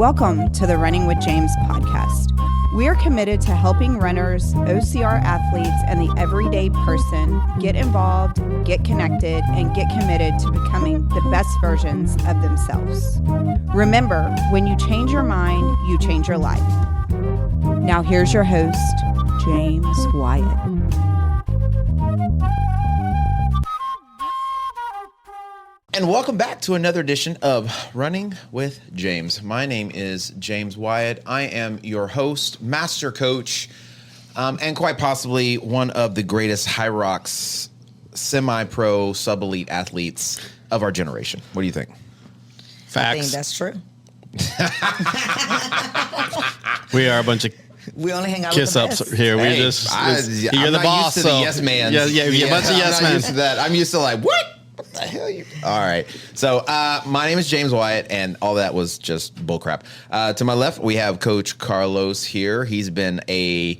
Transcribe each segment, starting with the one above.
Welcome to the Running with James podcast. We are committed to helping runners, OCR athletes, and the everyday person get involved, get connected, and get committed to becoming the best versions of themselves. Remember, when you change your mind, you change your life. Now here's your host, James Wyatt. And welcome back to another edition of Running with James. My name is James Wyatt. I am your host, master coach, and quite possibly one of the greatest high rocks, semi-pro, sub-elite athletes of our generation. What do you think? Facts. I think that's true. We are a bunch of We only hang out kiss with the ups best. here. Hey, You're I'm the not boss. used to the yes man. Yeah, a bunch of yes I'm not men. used to that. I'm used to like, what the hell you? All right. So my name is James Wyatt, and all that was just bullcrap. To my left, we have Coach Carlos here. He's been a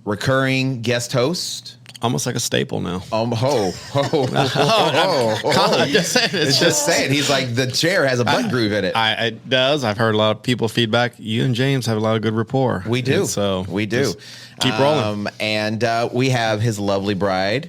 recurring guest host. Almost like a staple now. Just saying. He's like, the chair has a butt groove in it. It does. I've heard a lot of people feedback. You and James have a lot of good rapport. We do. And so we do. Keep rolling. And we have his lovely bride,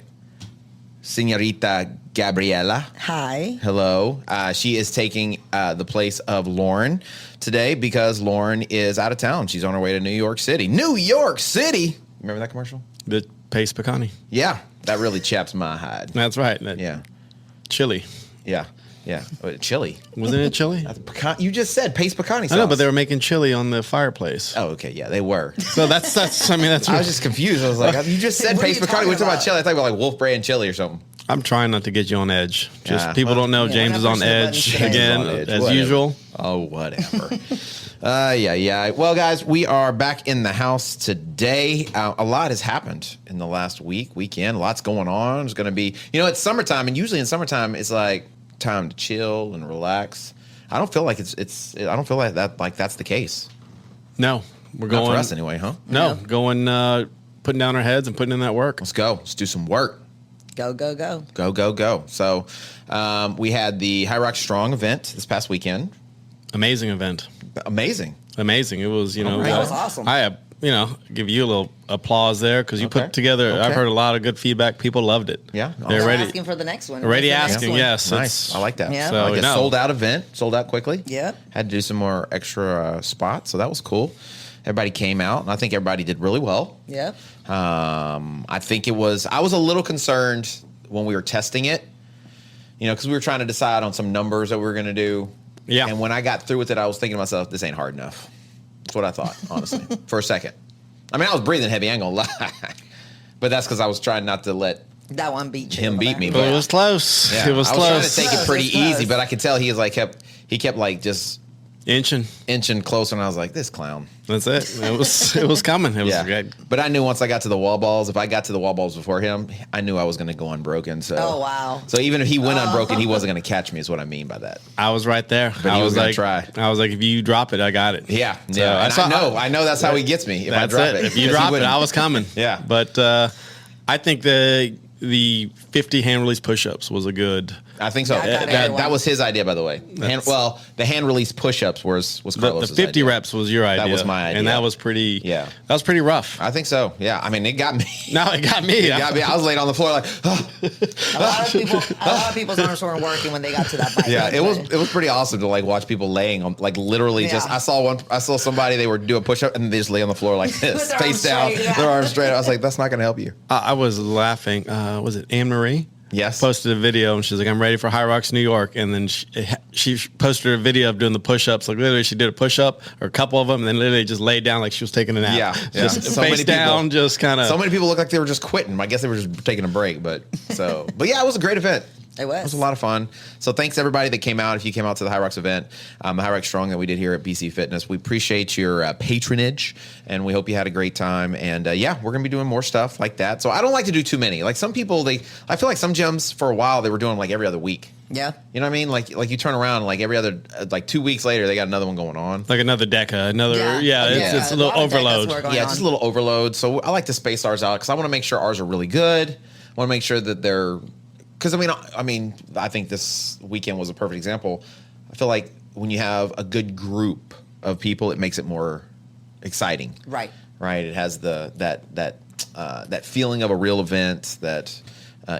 Señorita Gabriela. Hi. Hello. She is taking the place of Lauren today because Lauren is out of town. She's on her way to New York City. New York City. Remember that commercial? The paste pecani. Yeah. That really chaps my hide. That's right. Yeah. Chili. Yeah. Yeah. Chili. Wasn't it chili? You just said paste pecani sauce. I know, but they were making chili on the fireplace. Oh, okay. Yeah, they were. So that's. I mean, that's. I was just confused. I was like, you just said What are paste you pecani. We're talking talking about about? chili. I thought about like Wolf Brand chili or something. I'm trying not to get you on edge. Just Yeah. people don't know Yeah, James is we're on not pushing the edge buttons today. again On edge, as whatever. usual. Oh, whatever. Yeah. Well, guys, we are back in the house today. A lot has happened in the last weekend. Lots going on. It's going to be, it's summertime, and usually in summertime, it's like time to chill and relax. I don't feel like I don't feel like that. Like that's the case. No, we're Not going for us anyway, huh? No, going putting down our heads and putting in that work. Let's go. Let's do some work. Go, go, go. Go. So we had the High Rock Strong event this past weekend. Amazing event. Amazing. It was, That was awesome. I give you a little applause there because you Okay. put together. Okay. I've heard a lot of good feedback. People loved it. Yeah. They're They're ready. asking for the next one. Already When's the next asking, one? yes. Nice. I like that. Yeah. So, Like a no. sold out event, sold out quickly. Yep. Had to do some more extra spots, so that was cool. Everybody came out, and I think everybody did really well. Yep. I think I was a little concerned when we were testing it, because we were trying to decide on some numbers that we were going to do. Yeah. And when I got through with it, I was thinking to myself, this ain't hard enough. That's what I thought, honestly, for a second. I mean, I was breathing heavy, I ain't gonna lie. But that's because I was trying not to let That one beat you. him over beat there. me. But it was close. Yeah, It was I close. was trying to take it pretty It was close. easy, but I could tell he was like kept like just Inching. inching closer, and I was like, this clown. That's it. It was coming. It was good. But I knew once I got to the wall balls, if I got to the wall balls before him, I knew I was going to go unbroken. So, Oh, wow. So even if he went unbroken, he wasn't going to catch me. Is what I mean by that. I was right there. But I he was gonna like, try. I was like, if you drop it, I got it. Yeah, So yeah. And saw- I know that's how he gets me. If I That's drop it. it, If you Because he drop it, wouldn't- I was coming. Yeah. But I think the 50 hand release push-ups was a good. I think so. Yeah, I got that everyone. was his idea, by the way. The hand release push-ups was The Carlos's 50 idea. reps was your idea. was my idea. And that was pretty. Yeah. That was pretty rough. I think so. Yeah. I mean, it got me. No, it got me. It got me. I was laying on the floor like, A lot of people's arms weren't working when they got to that bike. yeah. It was pretty awesome to like watch people laying on like literally just. Yeah. I saw somebody, they were doing a push-up and they just lay on the floor like this, With their face arms down, straight, yeah. their arms straight. I was like, that's not going to help you. I was laughing. Was it Anne Marie? Yes. Posted a video and she's like, I'm ready for High Rocks, New York. And then she posted a video of doing the push-ups. Like literally she did a push-up or a couple of them and then literally just laid down like she was taking a nap. Yeah, yeah. Just So many face down, people- just kind of. So many people look like they were just quitting. I guess they were just taking a break, but yeah, it was a great event. It was. It was a lot of fun. So thanks everybody that came out. If you came out to the High Rocks event, the High Rocks Strong that we did here at BC Fitness, we appreciate your patronage, and we hope you had a great time. And yeah, we're gonna be doing more stuff like that. So I don't like to do too many. Like some people, I feel like some gyms for a while they were doing like every other week. Yeah. You know what I mean? Like you turn around like every other like 2 weeks later they got another one going on. Like another DECA, it's a little lot of decades overload. were going Yeah, on. just a little overload. So I like to space ours out because I want to make sure ours are really good. I want to make sure that they're, because I think this weekend was a perfect example. I feel like when you have a good group of people, it makes it more exciting. Right. Right. It has that feeling of a real event, that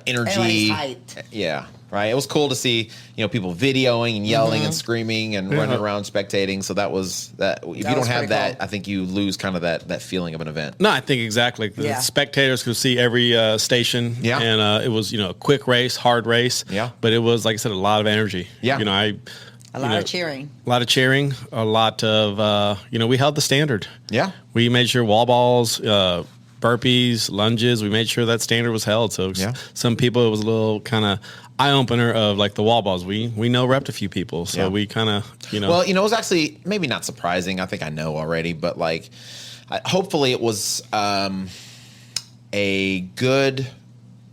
energy. Everybody's hyped. Yeah. Right. It was cool to see, people videoing and yelling and screaming and running around spectating. So that was that. If you don't have that, cool. I think you lose kind of that feeling of an event. No, I think exactly. The spectators could see every station. Yeah. And it was, a quick race, hard race. Yeah. But it was, like I said, a lot of energy. Yeah. A lot of cheering. A lot of cheering. A lot of, we held the standard. Yeah. We made sure wall balls, burpees, lunges, we made sure that standard was held. So some people, it was a little kind of eye opener of like the wall balls. We repped a few people. So we kind of, Well, it was actually maybe not surprising. I think I know already, but like, hopefully it was a good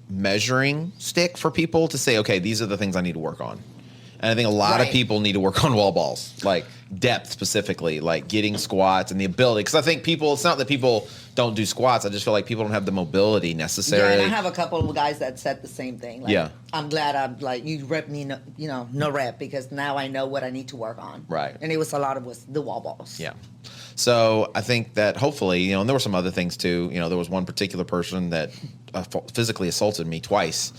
measuring stick for people to say, okay, these are the things I need to work on. And I think a lot of people need to work on wall balls, like depth specifically, like getting squats and the ability. Because I think it's not that people don't do squats. I just feel like people don't have the mobility necessarily. Yeah, and I have a couple of guys that said the same thing. Like, I'm glad I'm like, you rep me, no rep, because now I know what I need to work on. Right. And it was a lot of the wall balls. Yeah. So I think that hopefully, and there were some other things too. There was one particular person that physically assaulted me twice.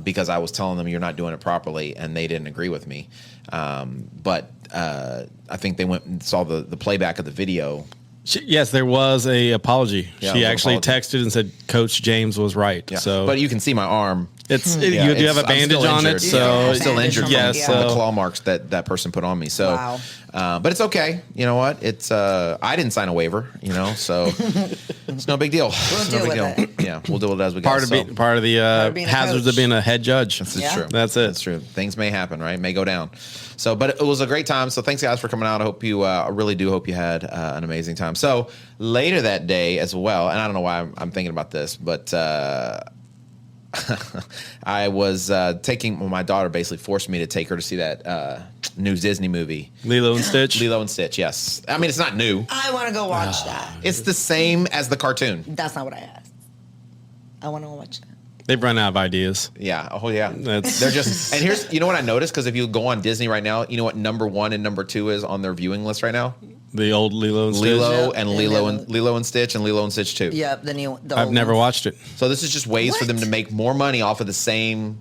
Because I was telling them you're not doing it properly, and they didn't agree with me. But I think they went and saw the playback of the video. Yes, there was a apology. Yeah, she actually texted and said Coach James was right. Yeah. So, but you can see my arm. You do have a bandage on it, so I'm still injured. Yes, from the claw marks that person put on me. So, but it's okay. You know what? It's I didn't sign a waiver. So it's no big deal. We'll deal with it. Yeah, we'll deal with it as we go. Part of the hazards of being a head judge. That's true. That's it. That's true. Things may happen, right? May go down. So, but it was a great time. So thanks guys for coming out. I hope I really do hope you had an amazing time. So later that day as well, and I don't know why I'm thinking about this, but I was my daughter basically forced me to take her to see that new Disney movie. Lilo and Stitch? Lilo and Stitch, yes. I mean, it's not new. I want to go watch that. It's the same as the cartoon. That's not what I asked. I want to watch that. They've run out of ideas. Yeah. Oh, yeah. They're That's just, and here's, what I noticed, because if you go on Disney right now, you know what number 1 and number 2 is on their viewing list right now? the old Lilo and Stitch. Lilo and Stitch and Lilo and Stitch 2. Yeah, the I've never watched it. So this is just ways for them to make more money off of the same,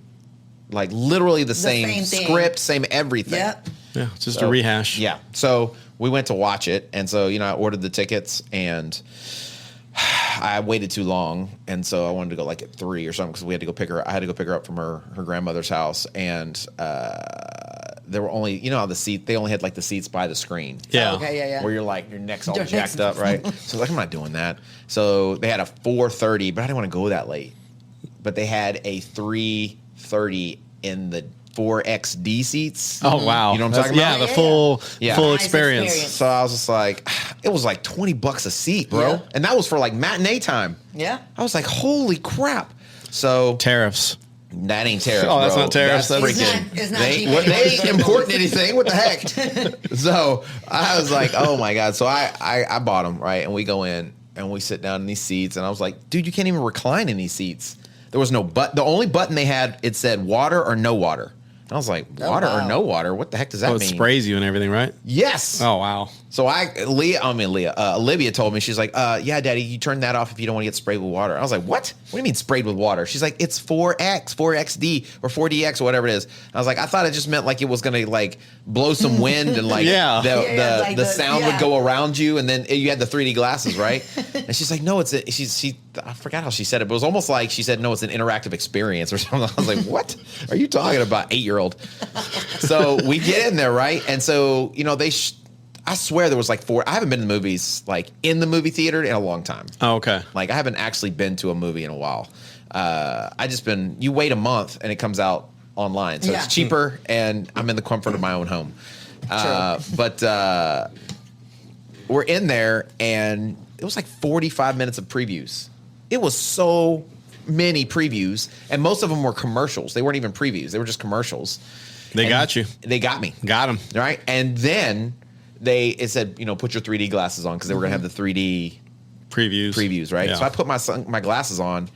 like literally the same script, same everything. Yep. Yeah, it's just a rehash. Yeah. So we went to watch it, and so I ordered the tickets, and I waited too long, and so I wanted to go like at 3 or something because we had to go pick her. I had to go pick her up from her grandmother's house, and there were only how the seat they only had like the seats by the screen. Yeah. Oh, okay, yeah. Where you're like your neck's all jacked up, right? So like I'm not doing that. So they had a 4:30, but I didn't want to go that late. But they had a 3:30 in the 4XD seats. Oh wow! You know what I'm talking about? Yeah, the full Nice experience. So I was just like, it was like $20 a seat, bro, Yeah. and that was for like matinee time. Yeah. I was like, holy crap! So Tariffs. that ain't tariffs. Oh, that's bro. not tariffs. That's That's- freaking. It's not they cheap they anymore. ain't importing anything. What the heck? So I was like, oh my god. So I bought them, right, and we go in and we sit down in these seats, and I was like, dude, you can't even recline in these seats. There was no button. The only button they had, it said water or no water. And I was like, water or no water? What the heck does that Oh, it mean? sprays you and everything, right? Yes. Oh wow! So Olivia told me, she's like, yeah, Daddy, you turn that off if you don't want to get sprayed with water. I was like, what? What do you mean sprayed with water? She's like, it's 4XD or 4DX or whatever it is. I was like, I thought it just meant like it was going to like blow some wind and like the sound would go around you, and then you had the 3D glasses, right? And she's like, no, I forgot how she said it, but it was almost like she said, no, it's an interactive experience or something. I was like, what are you talking about, 8-year-old? So we get in there, right? And so, I swear there was like 4. I haven't been to the movies, like in the movie theater in a long time. Oh, okay. Like I haven't actually been to a movie in a while. You wait a month and it comes out online. So it's cheaper and I'm in the comfort of my own home. But we're in there and it was like 45 minutes of previews. It was so many previews, and most of them were commercials. They weren't even previews. They were just commercials. They got you. They got me. Got them. Right? And then it said, put your 3D glasses on because they were going to have the 3D previews, right? Yeah. So I put my glasses on,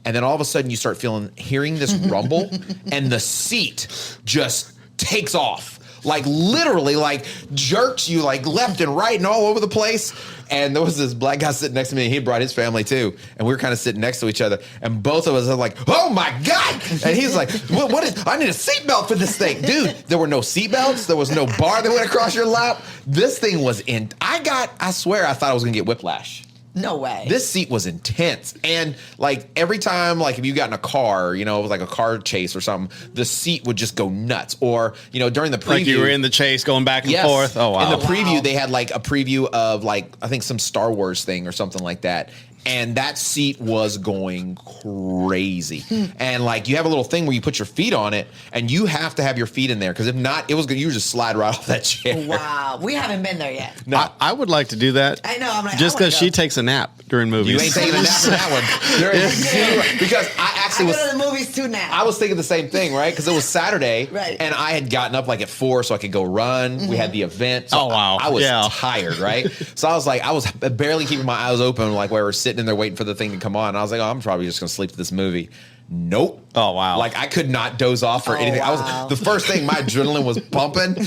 and then all of a sudden you start hearing this rumble, and the seat just takes off. like literally like jerks you like left and right and all over the place. And there was this black guy sitting next to me, and he brought his family too. And we were kind of sitting next to each other. And both of us are like, oh my God. And he's like, what is, I need a seatbelt for this thing. Dude, there were no seatbelts. There was no bar that went across your lap. This thing was I swear I thought I was going to get whiplash. No way. This seat was intense. And like every time, like if you got in a car, you know, it was like a car chase or something, the seat would just go nuts. Or, you know, during the preview. Like you were in the chase going back and forth. Oh, wow. In the preview, they had like a preview of like, I think some Star Wars thing or something like that. And that seat was going crazy. And like you have a little thing where you put your feet on it and you have to have your feet in there. Because if not, you just slide right off that chair. Wow. We haven't been there yet. No. I would like to do that. I know. I'm like, just because she takes a nap during movies. You ain't taking a nap in that one. There is zero. Because I actually go to the movies too now. I was thinking the same thing, right? Because it was Saturday. Right. And I had gotten up like at 4 so I could go run. Mm-hmm. We had the event. So oh, wow. I was tired, right? So I was like, I was barely keeping my eyes open, like where we were sitting in there waiting for the thing to come on. I was like, oh, I'm probably just going to sleep to this movie. Nope. Oh, wow. Like I could not doze off or anything. Wow. I was the first thing, my adrenaline was pumping.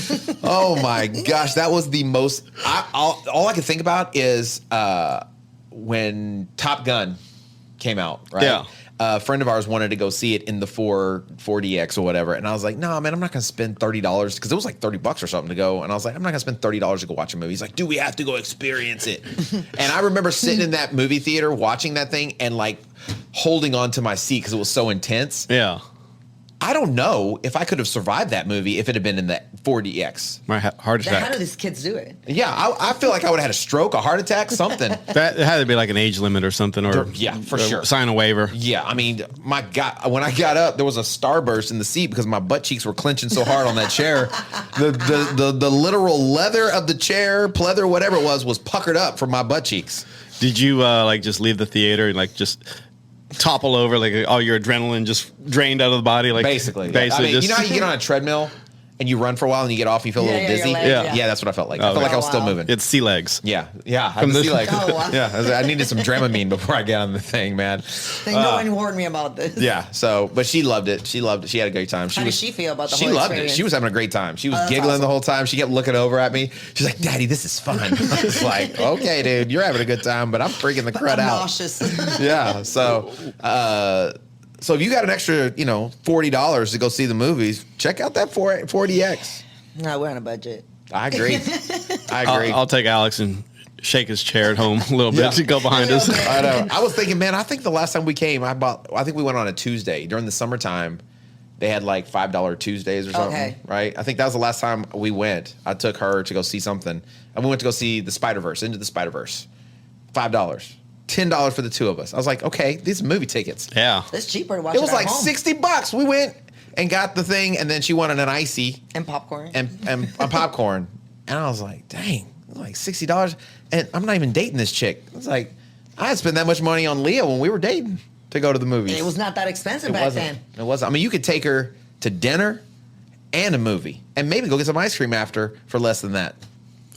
Oh my gosh, that was the most. All I could think about is when Top Gun came out. Right. Yeah. A friend of ours wanted to go see it in the 4DX or whatever, and I was like, "No, man, I'm not going to spend $30 because it was like $30 or something to go." And I was like, "I'm not going to spend $30 to go watch a movie." He's like, "Dude, we have to go experience it." And I remember sitting in that movie theater watching that thing and like holding on to my seat because it was so intense. Yeah. I don't know if I could have survived that movie if it had been in the 4DX. My heart attack. How do these kids do it? Yeah, I feel like I would have had a stroke, a heart attack, something. That had to be like an age limit or something, or yeah, for sure. Sign a waiver. Yeah, I mean, my God, when I got up, there was a starburst in the seat because my butt cheeks were clenching so hard on that chair. The literal leather of the chair, pleather, whatever it was puckered up from my butt cheeks. Did you like just leave the theater and like just topple over, like all your adrenaline just drained out of the body, like basically. I mean, you know how you get on a treadmill and you run for a while and you get off and you feel a little dizzy? Yeah, that's what I felt like. I felt like I was still moving. It's sea legs. Yeah, I had sea legs. Oh, wow. Yeah, I needed some Dramamine before I got on the thing, man. No one warned me about this. Yeah, but she loved it. She loved it. She had a great time. How did she feel about the whole experience? She loved it. She was having a great time. She was giggling the whole time. She kept looking over at me. She's like, "Daddy, this is fun." I was like, "Okay, dude, you're having a good time, but I'm freaking the crud out." Nauseous. Yeah, so if you got an extra, $40 to go see the movies, check out that 4DX. No, we're on a budget. I agree. I'll take Alex and shake his chair at home a little bit to go behind us. I know. I was thinking, man, I think the last time we came, I think we went on a Tuesday during the summertime. They had like $5 Tuesdays or something, right? I think that was the last time we went. I took her to go see something, and we went to go see the Spider-Verse, Into the Spider-Verse. $5. $10 for the two of us. I was like, okay, these are movie tickets. Yeah. It's cheaper to watch it. It was like $60. We went and got the thing, and then she wanted an icy. And popcorn. And a popcorn. And I was like, dang, like $60. And I'm not even dating this chick. I was like, I had spent that much money on Leah when we were dating to go to the movies. It was not that expensive back then. It wasn't. I mean, you could take her to dinner and a movie and maybe go get some ice cream after for less than that.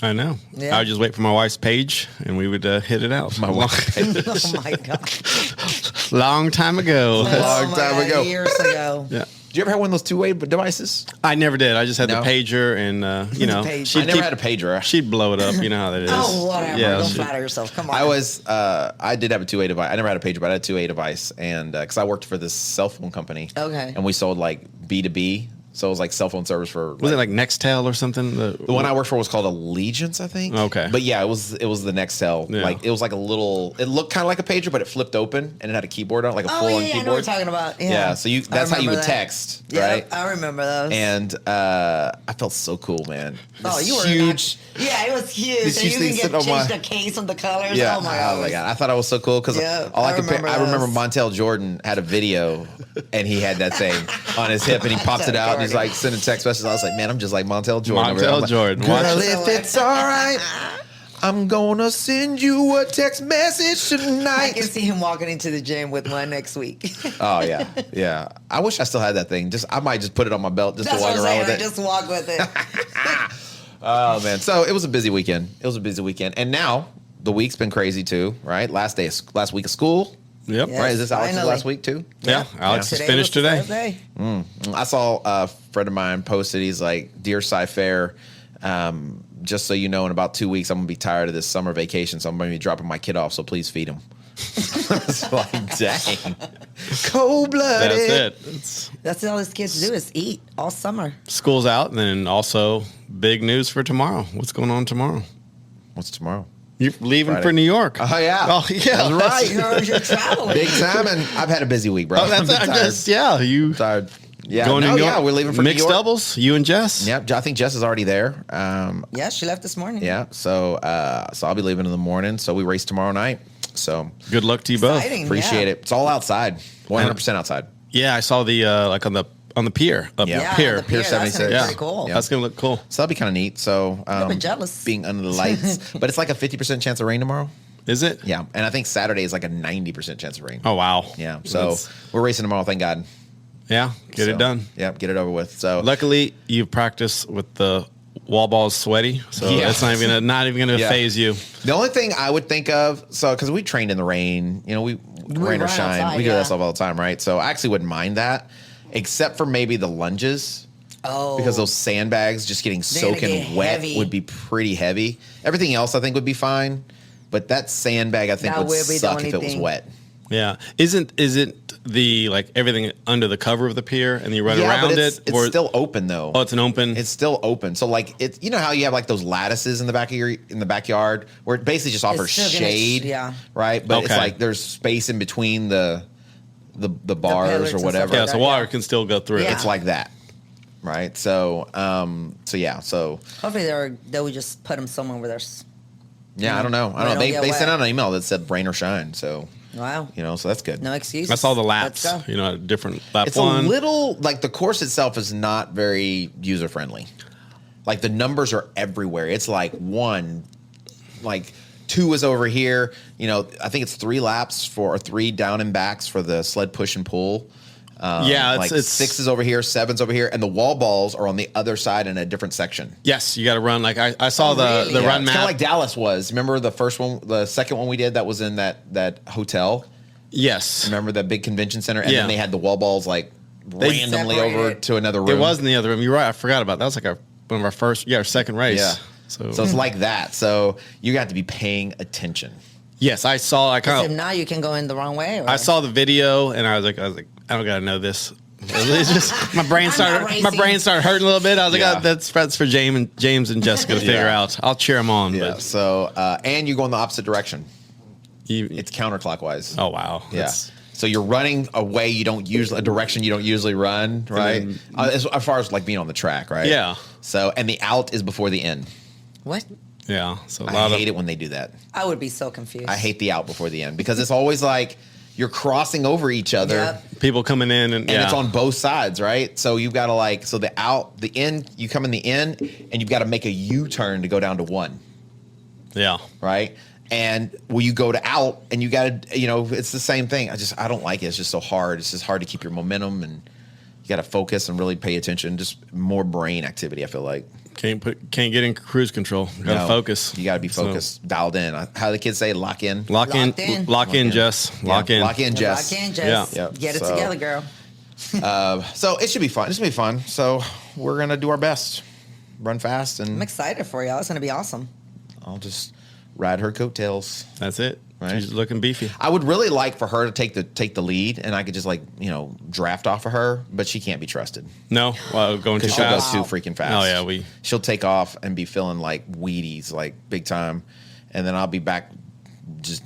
I know. Yeah. I would just wait for my wife's page, and we would hit it out. My wife's page. Oh, my God. Long time ago. Long time ago. Years ago. Yeah. Did you ever have one of those two-way devices? I never did. I just had No? the pager, and I never had a pager. She'd blow it up. You know how that is. Oh, whatever. Yeah, Don't flatter yourself. Come on. I did have a two-way device. I never had a pager, but I had a two-way device, and because I worked for this cell phone company. Okay. And we sold like B2B. So it was like cell phone service for. Was it like Nextel or something? The one I worked for was called Allegiance, I think. Okay. But yeah, it was the Nextel. Yeah. Like it was like a little. It looked kind of like a pager, but it flipped open and it had a keyboard on it, like a full-on keyboard. I know what you're talking about. Yeah. Yeah. So that's how you would text, right? Yeah, I remember those. And I felt so cool, man. You were huge. Yeah, it was huge. This And you huge can thing get sitting on change my- the case and the colors. Yeah. Oh my God. I thought I was so cool because Yeah, I I remember those. Montel Jordan had a video and he had that thing on his hip and he pops it out and he's like sending text messages. I was like, man, I'm just like Montel Jordan. Montel Jordan. Girl, Watch if it's all right, I'm gonna send you a text message I tonight. can see him walking into the gym with one next week. Oh yeah. I wish I still had that thing. I might just put it on my belt just That's to walk what I'm around saying. with it. Just walk with it. Oh man, so it was a busy weekend. And now the week's been crazy too, right? Last week of school. Yep. Yes, Right? Is this Alex's finally. last week too? Yeah. Alex is Today finished was the today. first day. I saw a friend of mine posted, he's like, Dear Sci-Fair, just so you know, in about 2 weeks, I'm going to be tired of this summer vacation, so I'm going to be dropping my kid off, so please feed him. It's like, dang. Cold-blooded. That's it. That's all his kids do is eat all summer. School's out, and then also big news for tomorrow. What's going on tomorrow? What's tomorrow? You're leaving Friday. for New York. Oh, yeah. Oh, yeah. That's right. You're traveling. Big time, and I've had a busy week, bro. Oh, that's I'm tired. you Tired. Yeah, going to no, New York. yeah, we're leaving for mixed New York. doubles. You and Jess. Yep, I think Jess is already there. Yeah, she left this morning. Yeah, so I'll be leaving in the morning. So we race tomorrow night. So Good luck to you both. Exciting. appreciate Yeah. it. It's all outside, 100% outside. Yeah, I saw the like on the pier up Yeah. Yeah, pier. the Pier pier. That's gonna be 76. pretty cool. Yeah. That's gonna look cool. So that'll be kind of neat. So bit jealous. being under the lights, but it's like a 50% chance of rain tomorrow. Is it? Yeah, and I think Saturday is like a 90% chance of rain. Oh wow. Yeah, so That's- we're racing tomorrow. Thank God. yeah, get So, it done. Yep, get it over with. So Luckily, you practice with the wall balls sweaty, so Yeah. it's not even gonna Yeah. phase you. the only thing I would think of, so because we trained in the rain, you know, we rain or run shine, outside, we do yeah. that stuff all the time, right? So I actually wouldn't mind that, except for maybe the lunges. Oh, Because those sandbags just getting They're gonna soaking get wet heavy. would be pretty heavy. Everything else I think would be fine, but that sandbag I think That would will be the suck only if it was thing. wet. Yeah, isn't the like everything under the cover of the pier and you run Yeah, around but it's or- still open though. Oh, it's an open. It's still open. So like it's, you know how you have like those lattices in the backyard where it basically just offers still gonna shade, yeah. right? But it's Okay. like there's space in between the bars pellets or and whatever. yeah, like so that, water yeah. can still go through. Yeah. It's like that, right? So yeah, so hopefully they would just put them somewhere where there's. yeah, I don't know. They don't They get they wet. sent out an email that said rain or shine. So Wow. you know, so that's good. No excuse. I saw the laps. Let's go. You know, different lap It's one. a little like the course itself is not very user friendly. Like the numbers are everywhere. It's like 1, like 2 is over here. You know, I think it's 3 laps or 3 down and backs for the sled push and pull. Yeah, like it's 6 is over here, 7's over here, and the wall balls are on the other side in a different section. Yes, you got to run. Like I saw really? the Yeah, run it's map. kind of like Dallas was. Remember the first one, the second one we did that was in that hotel. yes, Remember that big convention center, and Yeah. then they had the wall balls like randomly over separated. to another room. it was in the other room. You're right. I forgot about that. Was like one of our first, our second race. Yeah. So, So it's like that. So you got to be paying attention. yes, I saw. I So kind of now you can go in the wrong way. Or? I saw the video and I was like, I don't gotta know this. It's just my brain I'm started. not My racing. brain started hurting a little bit. I was like, Yeah. oh, that's for James and Jessica to figure Yeah. out. I'll cheer them on. Yeah. But So and you go in the opposite direction. you, It's counterclockwise. oh wow, Yeah. That's- So you're running a way you don't usually, a direction you don't usually run, right? then- As far as like being on the track, right? Yeah. So and the out is before the in. What? yeah. So a I lot hate of it when they do that. I would be so confused. I hate the out before the in because it's always like you're crossing over each other. Yep. people coming in And and yeah. it's on both sides, right? So you've got to like, so the out, the in, you come in the in, and you've got to make a U-turn to go down to 1, yeah. right? And will you go to out, and you got to, you know, it's the same thing. I don't like it. It's just so hard. It's just hard to keep your momentum, and you got to focus and really pay attention. Just more brain activity, I feel like. Can't get in cruise control. Got to No, focus. You got to be So, focused, dialed in. How do the kids say? Lock in. lock in, Locked in. lock in, in. Jess. Yeah, Lock in. Lock in, Lock Jess. in, Jess. Yeah. Yep. Get it So- together, girl. So it should be fun. It's gonna be fun. So we're gonna do our best, run fast, I'm and excited for y'all. It's gonna be awesome. I'll just ride her coattails. That's it. Right. She's looking beefy. I would really like for her to take the lead, and I could just like draft off of her, but she can't be trusted No, going too because she'll fast. go too freaking fast. Oh yeah, she'll take off and be feeling like Wheaties, like big time, and then I'll be back.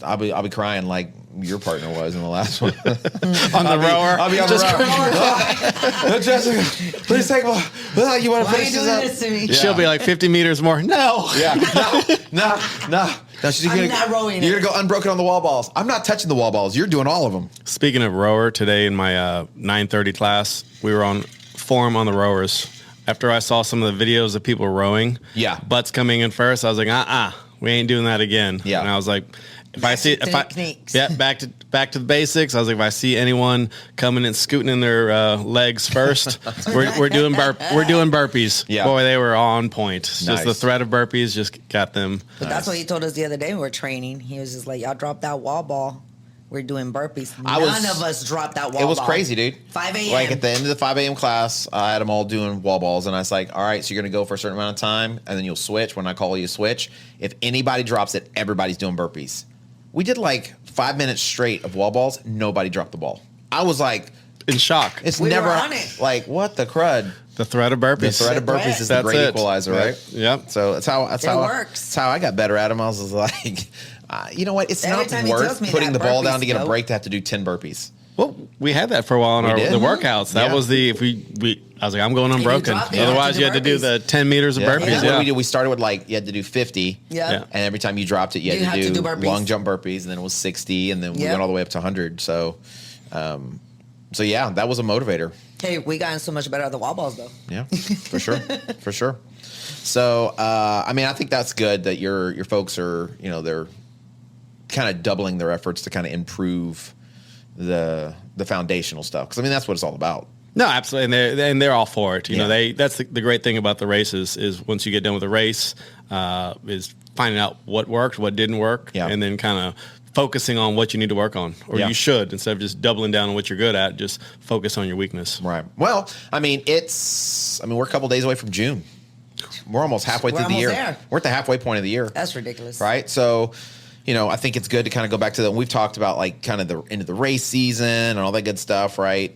I'll be crying like your partner was in the last one. on the rower. I'll be on the rower. Jessica, please take one. You want to Why are you finish doing this this up? to me? Yeah. She'll be like 50 meters more. No. Yeah, no. She's I'm not rowing You're it. gonna go unbroken on the wall balls. I'm not touching the wall balls. You're doing all of them. Speaking of rower, today in my 9:30 class, we were on forum on the rowers. After I saw some of the videos of people rowing, Yeah. butts coming in first, I was like, we ain't doing that again. Yeah. And I was like, Techniques. back to the basics. I was like, if I see anyone coming and scooting in their legs first, we're doing burpees. Yeah. Boy, they were on point. It's Just the Nice. threat of burpees just got them. But that's what he told us the other day when we were training. He was just like, y'all drop that wall ball. we're doing burpees. None of us dropped that wall ball. It was crazy, dude. 5 a.m. Like at the end of the 5 a.m. class, I had them all doing wall balls, and I was like, all right, so you're going to go for a certain amount of time, and then you'll switch. When I call you, switch. If anybody drops it, everybody's doing burpees. We did like 5 minutes straight of wall balls. Nobody dropped the ball. I was like in shock. It's we never were on it. Like, what the crud? The threat of burpees. The threat of burpees is the great equalizer, right? Yep. So that's how works. That's how I got better at them. I was like, you know what? It's Every not time he worth tells me putting that the ball down burpees to get a go. break to have to do 10 burpees. Well, we had that for a while in We did? the workouts. That Yeah. was the I was like, I'm going unbroken. dropped it, Otherwise, you had to do the 10 meters of burpees. What did Yeah. we do? We started with like you had to do 50. Yeah. And every time you dropped it, you had to do burpees. long jump burpees, and then it was 60, and then we went all the way up to 100. So yeah, that was a motivator. Hey, we gotten so much better at the wall balls, though. Yeah, for sure, for sure. So I mean, I think that's good that your folks are, you know, they're kind of doubling their efforts to kind of improve the foundational stuff, because I mean that's what it's all about. No, absolutely, and they're all for it. You know, that's the great thing about the races is once you get done with the race, is finding out what worked, what didn't work, and then kind of focusing on what you need to work on, or you should, instead of just doubling down on what you're good at, just focus on your weakness. Right. Well, I mean, we're a couple days away from June. We're almost halfway through the year. There. We're at the halfway point of the year. That's ridiculous. Right. So, you know, I think it's good to kind of go back to we've talked about like kind of the end of the race season and all that good stuff. Right.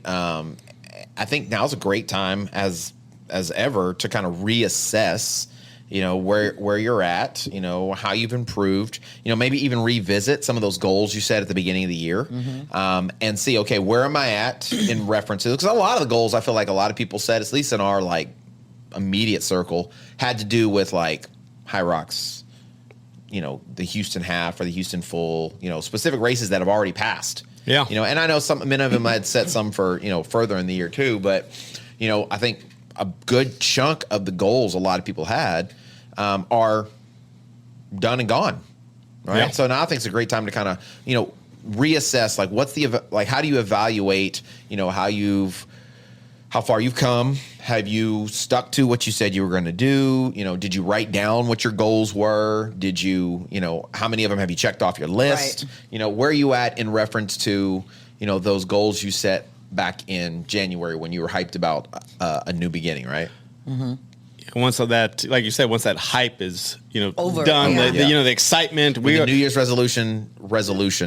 I think now's a great time as ever to kind of reassess, you know, where you're at, you know, how you've improved, you know, maybe even revisit some of those goals you set at the beginning of the year, and see, okay, where am I at in reference to, because a lot of the goals I feel like a lot of people set, at least in our like immediate circle, had to do with like High Rocks, you know, the Houston half or the Houston full, you know, specific races that have already passed. Yeah. You know, and I know many of them had set some for, you know, further in the year too, but, you know, I think a good chunk of the goals a lot of people had are done and gone, right? Yeah. So now I think it's a great time to kind of, you know, reassess, like how do you evaluate, you know, how far you've come? Have you stuck to what you said you were going to do? You know, did you write down what your goals were? Did you, you know, how many of them have you checked off your list? Right. You know, where are you at in reference to, you know, those goals you set back in January when you were hyped about a new beginning, right? Mm-hmm. Once that, like you said, once that hype is, you know, over, done, you know, the excitement. The New Year's resolution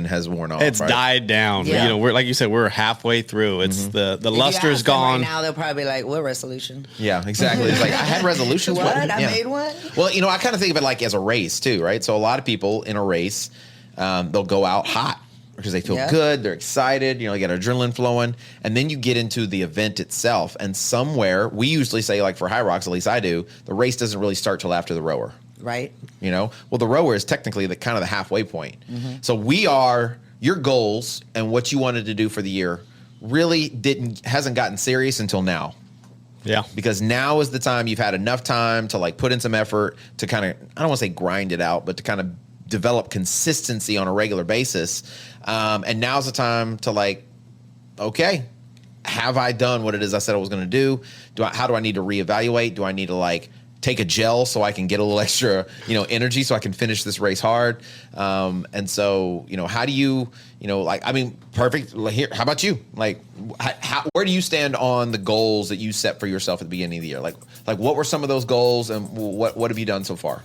has worn off. It's right? died down. Yeah. You know, we're like you said, we're halfway through. It's the luster's gone. Right now they'll probably be like, what resolution? Yeah, exactly. It's like, I had resolutions. What? I made one? Well, you know, I kind of think of it like as a race too, right? So a lot of people in a race, they'll go out hot because they feel good, they're excited, you know, they get adrenaline flowing, and then you get into the event itself, and somewhere, we usually say, like for High Rocks, at least I do, the race doesn't really start till after the rower. Right. You know? Well, the rower is technically the kind of the halfway point. Mm-hmm. So your goals and what you wanted to do for the year really hasn't gotten serious until now. Yeah. Because now is the time you've had enough time to like put in some effort to kind of, I don't want to say grind it out, but to kind of develop consistency on a regular basis. And now's the time to like, okay, have I done what it is I said I was going to do? How do I need to reevaluate? Do I need to like take a gel so I can get a little extra, you know, energy so I can finish this race hard? And so, you know, how do you know, like, I mean, perfect. Here, how about you? Like, where do you stand on the goals that you set for yourself at the beginning of the year? Like what were some of those goals, and what have you done so far?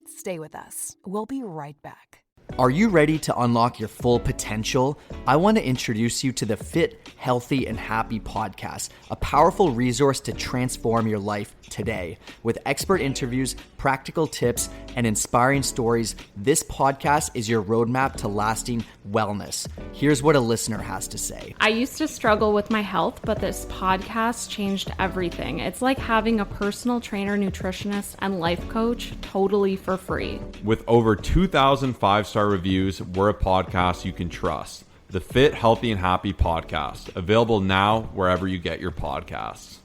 Stay with us. We'll be right back. Are you ready to unlock your full potential? I want to introduce you to the Fit, Healthy, and Happy podcast, a powerful resource to transform your life today. With expert interviews, practical tips, and inspiring stories, this podcast is your roadmap to lasting wellness. Here's what a listener has to say. I used to struggle with my health, but this podcast changed everything. It's like having a personal trainer, nutritionist, and life coach totally for free. With over 2,000 five-star reviews, we're a podcast you can trust. The Fit, Healthy, and Happy podcast, available now wherever you get your podcasts.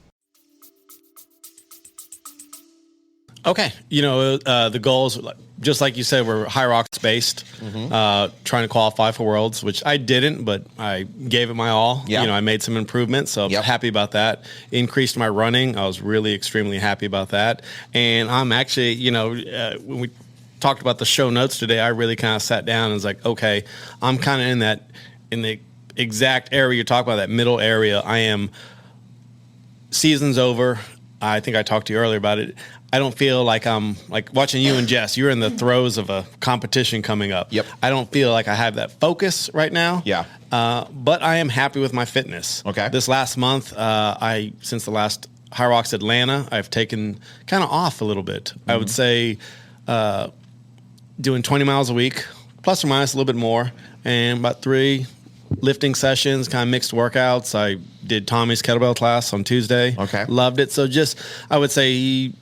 Okay, you know, the goals, just like you said, were High Rocks based, trying to qualify for Worlds, which I didn't, but I gave it my all. Yeah. You know, I made some improvements, so I'm happy about that. Increased my running. I was really extremely happy about that. And I'm actually, you know, when we talked about the show notes today, I really kind of sat down and was like, okay, I'm kind of in the exact area you're talking about, that middle area. I am, season's over. I think I talked to you earlier about it. I don't feel like I'm like watching you and Jess. You're in the throes of a competition coming up. Yep. I don't feel like I have that focus right now. Yeah. But I am happy with my fitness. Okay. This last month, since the last High Rocks Atlanta, I've taken kind of off a little bit. Mm-hmm. I would say doing 20 miles a week, plus or minus a little bit more, and about 3 lifting sessions, kind of mixed workouts. I did Tommy's kettlebell class on Tuesday. Okay. Loved it. So just, I would say,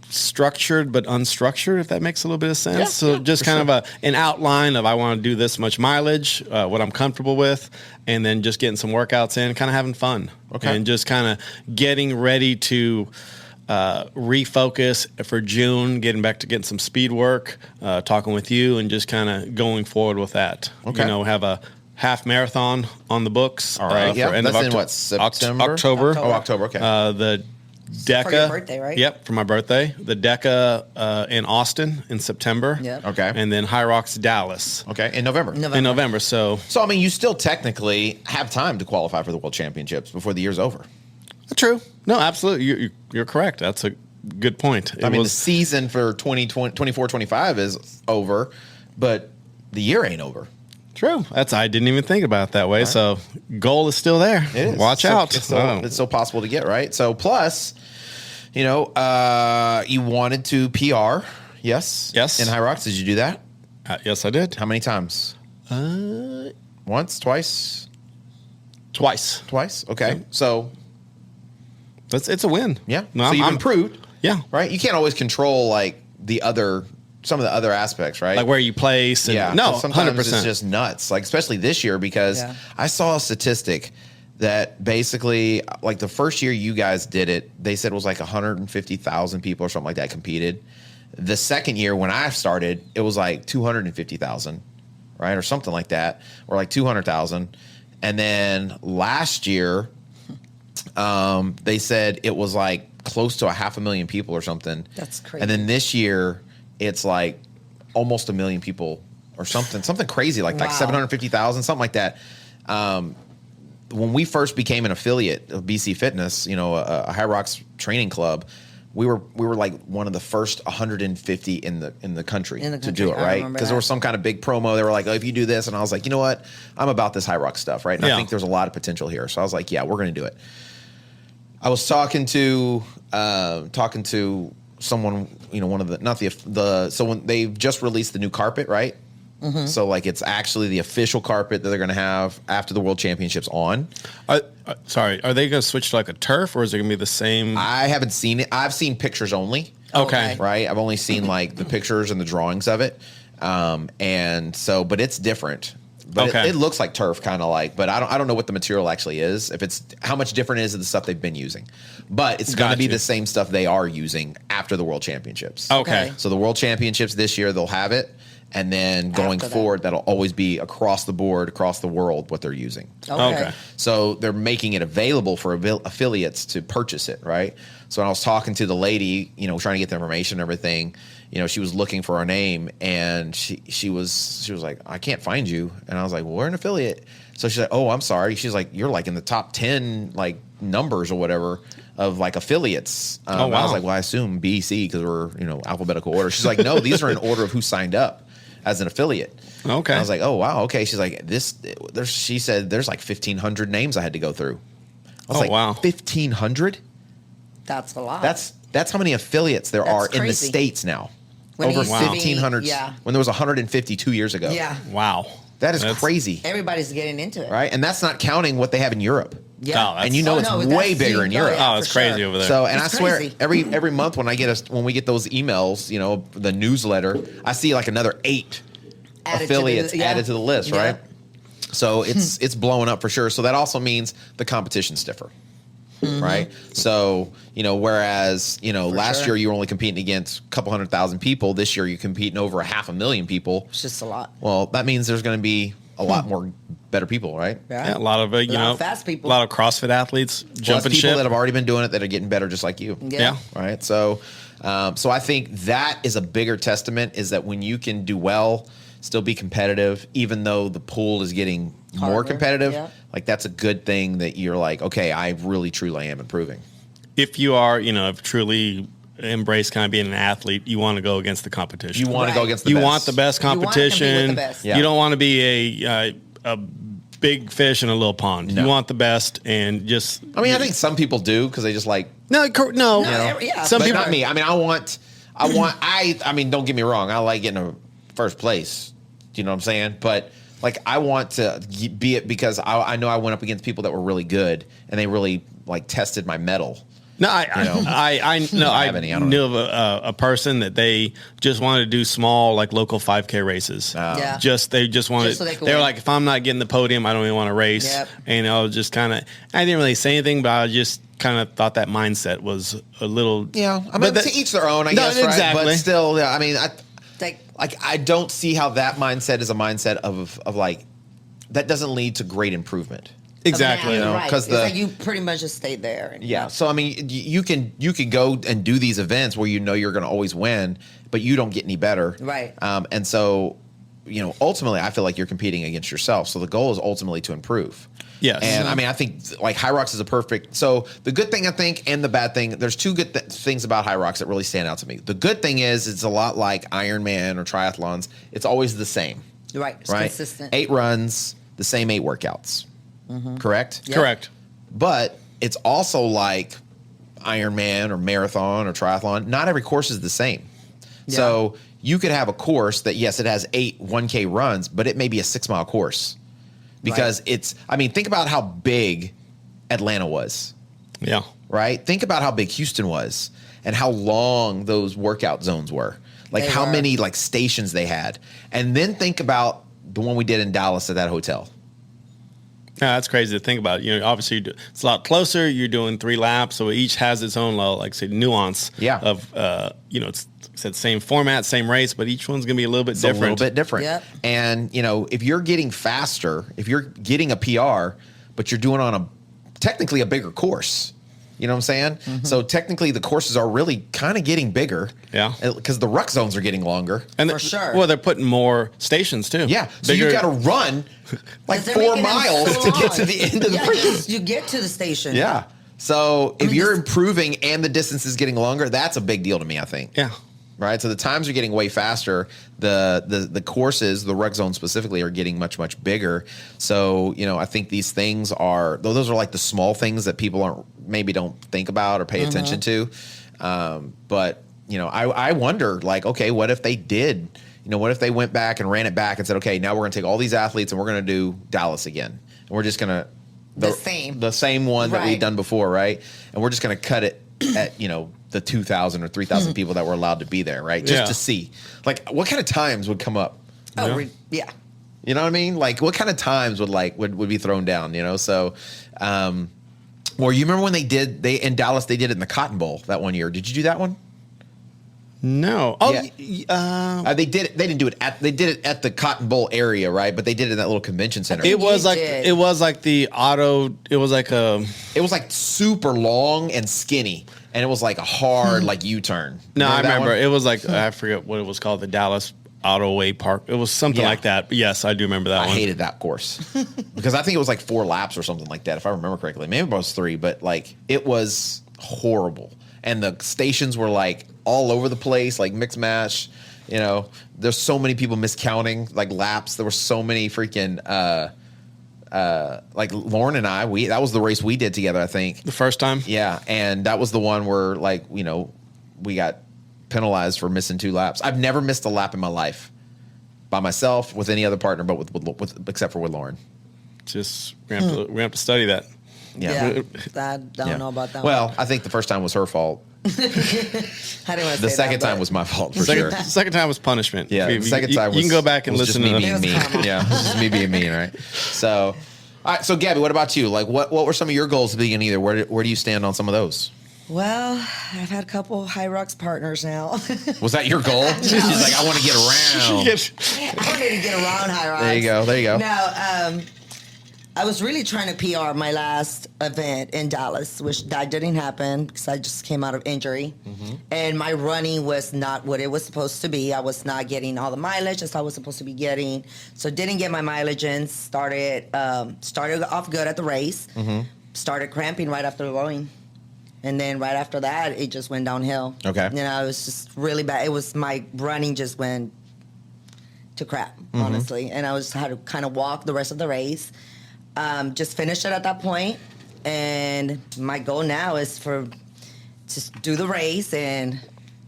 structured but unstructured, if that makes a little bit of sense. Yeah, so just kind of an outline of I want to do this much mileage, what I'm comfortable with, and then just getting some workouts in, kind of having fun. Okay. And just kind of getting ready to refocus for June, getting back to getting some speed work, talking with you, and just kind of going forward with that. Okay. Have a half marathon on the books. All right. For end That's of in what, September? October. Oh, October. Okay. The DECA. For your birthday, right? Yep, for my birthday. The DECA in Austin in September. Yep. Okay. And then High Rocks Dallas. Okay. In November. In November. So I mean, you still technically have time to qualify for the World Championships before the year's over. True. No, absolutely. You're correct. That's a good point. The season for 24-25 is over, but the year ain't over. True. I didn't even think about it that way. Right. So goal is still there. It is. Watch out. It's so possible to get, right? So plus, you wanted to PR. Yes. Yes. In High Rocks. Did you do that? Yes, I did. How many times? Once? Twice? Twice. Okay. Yep. So it's a win. Yeah. No, so you've improved. Yeah. Right? You can't always control some of the other aspects, right? Like where you place. And, yeah. No, sometimes 100%. it's just nuts. Like, especially this year, because I saw a statistic that basically, like, the first year you guys did it, they said it was like 150,000 people or something like that competed. The second year when I started, it was like 250,000, right? Or something like that, or like 200,000. And then last year, they said it was like close to 500,000 people or something. That's crazy. And then this year, it's like almost 1 million people or something crazy, like 750,000, something like that. When we first became an affiliate of BC Fitness, a High Rocks training club, we were like one of the first 150 in the country to do it, right? Because there was some kind of big promo. They were like, "Oh, if you do this," and I was like, "You know what? I'm about this High Rocks stuff, right?" And I think there's a lot of potential here. So I was like, "Yeah, we're going to do it." I was talking to someone, one of so when they've just released the new carpet, right? Mm-hmm. So like it's actually the official carpet that they're going to have after the World Championships on. Sorry, are they going to switch to like a turf, or is it going to be the same? I haven't seen it. I've seen pictures only. Okay. Right? I've only seen like the pictures and the drawings of it. But it's different. But it looks like turf, kind of like, but I don't know what the material actually is. If it's how much different is it the stuff they've been using, but it's going to be the same stuff they are using after the World Championships. Okay. So the World Championships this year, they'll have it, and then going forward, that'll always be across the board, across the world, what they're using. Okay. So they're making it available for affiliates to purchase it, right? So when I was talking to the lady, trying to get the information and everything, she was looking for our name, and she was like, "I can't find you." And I was like, "Well, we're an affiliate." So she's like, "Oh, I'm sorry." She's like, "You're like in the top 10 like numbers or whatever of like affiliates." Wow. I was like, "Well, I assume BC because we're alphabetical order." She's like, "No, these are in order of who signed up as an affiliate." Okay. And I was like, "Oh, wow, okay." She's like, she said there's like 1,500 names I had to go through. I was like, wow, 1,500? That's a lot. That's how many affiliates there are in the States now. Over 1,500. Yeah. When there was 150 2 years ago. Yeah. Wow. That's crazy. Everybody's getting into it. Right? And that's not counting what they have in Europe. Yeah. And it's way bigger in Europe. Oh, it's crazy over there. So, and it's I swear, crazy. every month when we get those emails, the newsletter, I see like another 8 affiliates added to the list, right? So it's blowing up for sure. So that also means the competition's stiffer. Mm-hmm. Right. So, whereas, last year you were only competing against a couple 100,000 people. This year you're competing over 500,000 people. It's just a lot. Well, that means there's going to be a lot more better people, right? Yeah, a lot of fast people, a lot of CrossFit athletes, jumping people ship that have already been doing it that are getting better, just like you. Yeah. Right. So I think that is a bigger testament, is that when you can do well, still be competitive, even though the pool is getting more competitive, like that's a good thing, that you're like, okay, I really truly am improving. If you are, if truly embrace kind of being an athlete, you want to go against the competition. You want to go against the best. You want the best competition. You don't want to be a big fish in a little pond. No. You want the best, and just. I mean, I think some people do, because they just like. No. Some people. Not me. I mean, I mean, don't get me wrong. I like getting a first place. Do you know what I'm saying? But like, I want to be it because I know I went up against people that were really good, and they really like tested my mettle. No, I knew of a person that they just wanted to do small, like local 5K races. They just wanted. They were like, if I'm not getting the podium, I don't even want to race. Yep. And I was just kind of. I didn't really say anything, but I just kind of thought that mindset was a little. Yeah, I mean, to each their own, I guess. Exactly. Right? But still, I mean, I don't see how that mindset is a mindset of like that doesn't lead to great improvement. Exactly, because like you pretty much just stayed there. So I mean, you can go and do these events where you're going to always win, but you don't get any better, right? And so, ultimately, I feel like you're competing against yourself. So the goal is ultimately to improve. Yes, and I mean, I think like High Rocks is a perfect. So the good thing, I think, and the bad thing, there's two good things about High Rocks that really stand out to me. The good thing is it's a lot like Ironman or triathlons. It's always the same, right? It's consistent. 8 runs, the same 8 workouts. Mm-hmm. Correct? Yep. Correct. But it's also like Ironman or marathon or triathlon. Not every course is the same. Yeah. So you could have a course that, yes, it has 8 1K runs, but it may be a 6-mile course. Because think about how big Atlanta was. Yeah. Right? Think about how big Houston was and how long those workout zones were. Like how many like stations they had. And then think about the one we did in Dallas at that hotel. Yeah, that's crazy to think about. Obviously, it's a lot closer. You're doing 3 laps, so each has its own, like say, nuance. Yeah. Of it's the same format, same race, but each one's going to be a little bit different. A little bit different. Yep. And if you're getting faster, if you're getting a PR, but you're doing on technically a bigger course. You know what I'm saying? Mm-hmm. So technically, the courses are really kind of getting bigger. Yeah. Because the ruck zones are getting longer. And for sure. Well, they're putting more stations too. Yeah. So you got to run like 4 miles to get to the end of the race. You get to the station. Yeah. So if you're improving and the distance is getting longer, that's a big deal to me, I think. Yeah. Right. So the times are getting way faster. The courses, the ruck zone specifically, are getting much, much bigger. So, I think these things those are like the small things that people don't think about or pay attention to. But, I wonder, like, okay, what if they did, what if they went back and ran it back and said, okay, now we're going to take all these athletes and we're going to do Dallas again. And we're just going to the same one that we've done before. Right. And we're just going to cut it at, the 2,000 or 3,000 people that were allowed to be there, right? Just to see, like, what kind of times would come up? Yeah. You know what I mean? Like, what kind of times would be thrown down? So, or you remember when in Dallas they did it in the Cotton Bowl that one year? Did you do that one? No. Oh, yeah. They did it. They didn't do it they did it at the Cotton Bowl area, right? But they did it in that little convention center. It was like super long and skinny. And it was like a hard U-turn. No, I remember. It was like, I forget what it was called, the Dallas Autoway Park. It was something like that. But yes, I do remember that one. I hated that course. Because I think it was like 4 laps or something like that, if I remember correctly. Maybe it was 3, but it was horrible. And the stations were all over the place, mix match. There's so many people miscounting laps. There were so many freaking Lauren and I, that was the race we did together, I think. The first time? Yeah. And that was the one where we got penalized for missing 2 laps. I've never missed a lap in my life by myself with any other partner, but with except for with Lauren. Just we have to study that. Yeah. I don't know about that. Well, I think the first time was her fault. The second time was my fault for sure. The second time was punishment. Yeah, the second time was. You can go back and listen to me being mean. Yeah, just me being mean, right? So, all right. So, Gabby, what about you? What were some of your goals at the beginning? Where do you stand on some of those? Well, I've had a couple High Rocks partners now. Was that your goal? She's like, I want to get around. I wanted to get around High Rocks. There you go. No, I was really trying to PR my last event in Dallas, which that didn't happen because I just came out of injury. Mm-hmm. And my running was not what it was supposed to be. I was not getting all the mileage as I was supposed to be getting. So didn't get my mileage in. Started off good at the race. Mm-hmm. Started cramping right after the rowing. And then right after that, it just went downhill. Okay. You know, it was just really bad. It was my running just went to crap, honestly. And I had to kind of walk the rest of the race. Just finished it at that point, and my goal now is for just do the race and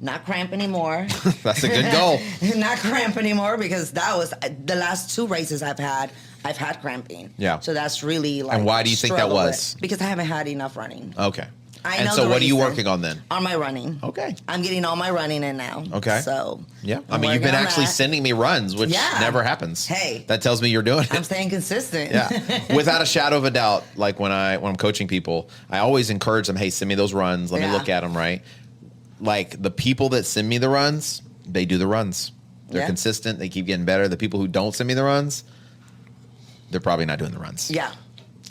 not cramp anymore. That's a good goal. Not cramp anymore because that was the last 2 races I've had cramping. Yeah. So that's really like. And why do you think that was? Because I haven't had enough running. Okay. And so what are you working on then? On my running. Okay. I'm getting all my running in now. Okay. So. Yeah. I mean, you've been actually sending me runs, which never happens. Hey. That tells me you're doing it. I'm staying consistent. Yeah. Without a shadow of a doubt, like when I'm coaching people, I always encourage them, hey, send me those runs. Let me look at them, right? Like the people that send me the runs, they do the runs. They're consistent. They keep getting better. The people who don't send me the runs, they're probably not doing the runs. Yeah.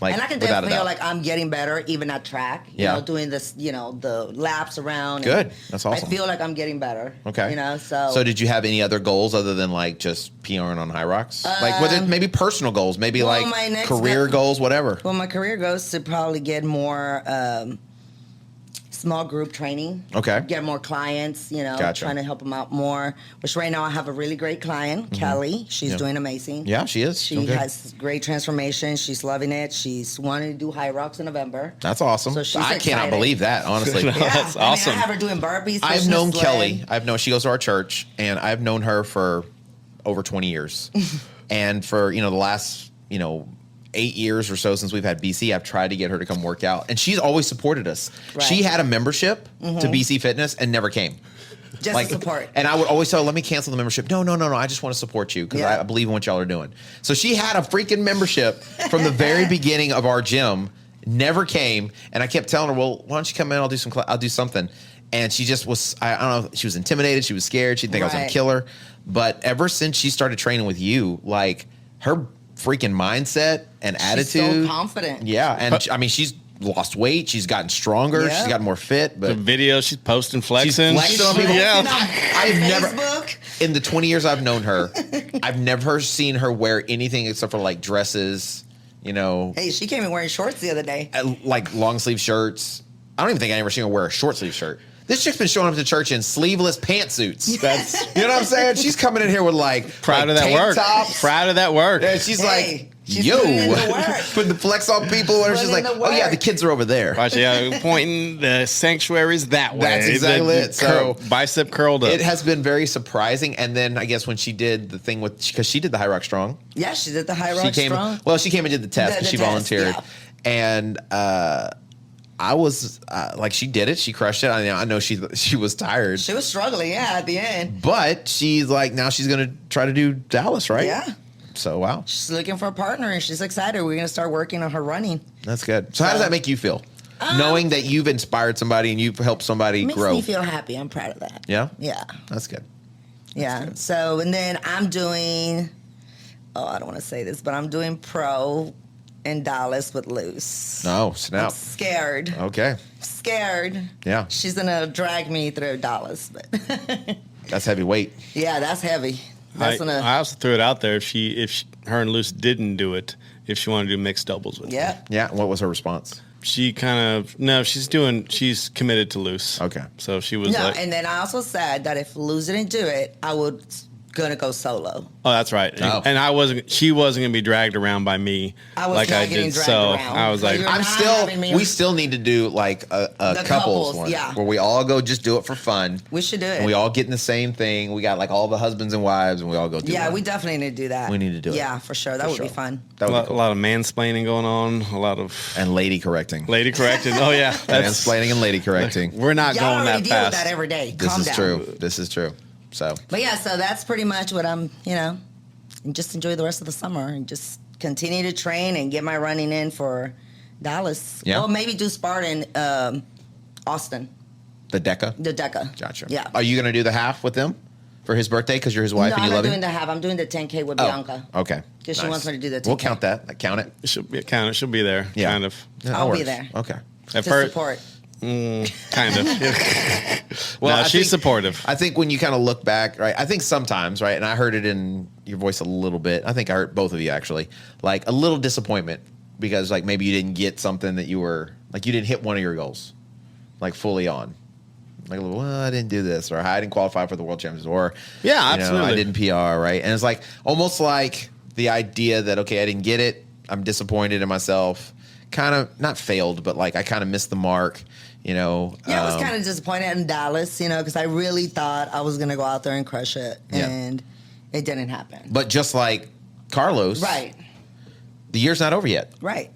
Like, and I can definitely feel like I'm getting better even at track. You know, doing this, the laps around. Good. That's awesome. I feel like I'm getting better. Okay. So did you have any other goals other than like just PRing on High Rocks? Like whether maybe personal goals, maybe like career goals, whatever. Well, my career goes to probably get more small group training. Okay. Get more clients, Gotcha. trying to help them out more. Which right now I have a really great client, Kelly. She's doing amazing. Yeah, she is. She has great transformation. She's loving it. She's wanting to do High Rocks in November. That's awesome. So she's I excited. cannot believe that, honestly. That's awesome. I have her doing burpees. I've known Kelly. She goes to our church, and I've known her for over 20 years. And for, the last, 8 years or so since we've had BC, I've tried to get her to come work out, and she's always supported us. Right. She had a membership to BC Fitness and never came. Just support. And I would always tell her, let me cancel the membership. No, I just want to support you because I believe in what y'all are doing. So she had a freaking membership from the very beginning of our gym, never came, and I kept telling her, well, why don't you come in? I'll do something. And she just was, I don't know, she was intimidated. She was scared. She'd think I was going to kill her. But ever since she started training with you, like her freaking mindset and attitude. She's so confident. Yeah. And she's lost weight. She's gotten stronger. Yeah. She's gotten more fit. But the video she's posting flexing. She's flexing on people. Yeah. I've never, in the 20 years I've known her, I've never seen her wear anything except for like dresses, Hey, she came in wearing shorts the other day. Like long sleeve shirts. I don't even think I ever seen her wear a short sleeve shirt. This chick's been showing up to church in sleeveless pantsuits. That's, you know what I'm saying? She's coming in here with proud of that tank work. Tops. Proud of that work. And she's putting the flex on people, and she's like, oh yeah, the kids are over there. Watch, pointing the sanctuaries that way. That's exactly it. So bicep curled up. It has been very surprising. And then I guess when she did the thing because she did the High Rock Strong. Yeah, she did the High Rock Strong. Well, she came and did the test because she volunteered. Yeah. And I was she did it. She crushed it. I know she was tired. She was struggling, at the end. But she's like, now she's going to try to do Dallas, right? Yeah. So, wow. She's looking for a partner, and she's excited. We're going to start working on her running. That's good. So how does that make you feel? Knowing that you've inspired somebody and you've helped somebody grow. Makes me feel happy. I'm proud of that. Yeah? Yeah. That's good. Yeah. Good. So, and then I'm doing, I don't want to say this, but I'm doing pro in Dallas with Luce. No, snap. I'm scared. Okay. Scared. Yeah. She's going to drag me through Dallas. But that's heavy weight. Yeah, that's heavy. I also threw it out there if her and Luce didn't do it, if she wanted to do mixed doubles with me. Yeah. What was her response? She she's committed to Luce. Okay. So she was and then I also said that if Luce didn't do it, I would gonna go solo. Oh, that's right. Oh. And she wasn't gonna be dragged around by me like I did. So around. I was like, we still need to do like a couples one where we all go just do it for fun. We should do it. And we all get in the same thing. We got like all the husbands and wives, and we all go do it. Yeah, we definitely need to do that. We need to do it. Yeah, for sure. That would be fun. That would be cool. A lot of mansplaining going on. A lot of lady correcting. Oh yeah, mansplaining and lady correcting. We're not going that fast. Y'all already deal with that every day. Calm down. This is true. So, but yeah, so that's pretty much what I'm, and just enjoy the rest of the summer and just continue to train and get my running in for Dallas. Yeah. Well, maybe do Spartan Austin. The DECA? The DECA. Gotcha. Yeah. Are you going to do the half with him for his birthday because you're his wife and you love him? No, I'm not doing the half. I'm doing the 10K with Bianca. Okay. Because she wants me to do the 10K. We'll count that. Count it. She'll be there. Yeah. Kind of. Yeah, I'll be works. there. Okay. At To first, support. kind of. Well, No, I she's think- supportive. I think when you kind of look back, right? I think sometimes, right? And I heard it in your voice a little bit. I think I heard both of you actually. Like a little disappointment because like maybe you didn't get something that you were like you didn't hit one of your goals, like fully on. Like, well, I didn't do this, or I didn't qualify for the World Championships, or absolutely, I didn't PR, right? And it's like almost like the idea that okay, I didn't get it. I'm disappointed in myself. Kind of not failed, but like I kind of missed the mark. Yeah, I was kind of disappointed in Dallas, because I really thought I was going to go out there and crush it, and it didn't happen. But just like Carlos, Right. The year's not over yet. Right.